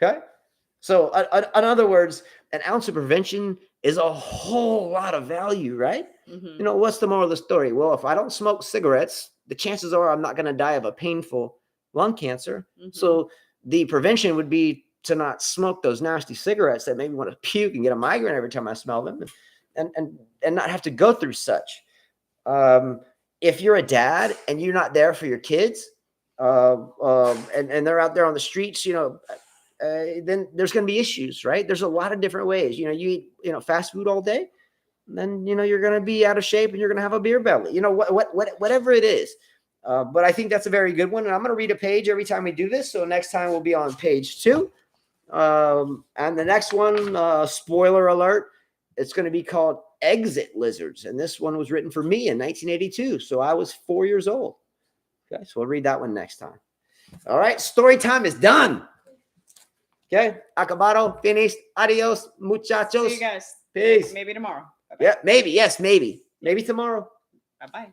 Okay? So, in other words, an ounce of prevention is a whole lot of value, right? Mhm. You know, what's the moral of the story? Well, if I don't smoke cigarettes, the chances are I'm not going to die of a painful lung cancer. Mhm. So the prevention would be to not smoke those nasty cigarettes that make me want to puke and get a migraine every time I smell them, and not have to go through such. If you're a dad and you're not there for your kids, and they're out there on the streets, you know, then there's going to be issues, right? There's a lot of different ways. You know, you eat, you know, fast food all day, then, you know, you're going to be out of shape and you're going to have a beer belly, you know, whatever it is. But I think that's a very good one. And I'm going to read a page every time we do this. So next time we'll be on page 2. And the next one, spoiler alert, it's going to be called Exit Lizards. And this one was written for me in 1982. So I was 4 years old. Okay, so we'll read that one next time. All right, story time is done. Okay, acabado, finished. Adios, muchachos. See you guys. Peace. Maybe tomorrow. Bye-bye. Yeah, maybe. Yes, maybe. Maybe tomorrow. Bye-bye.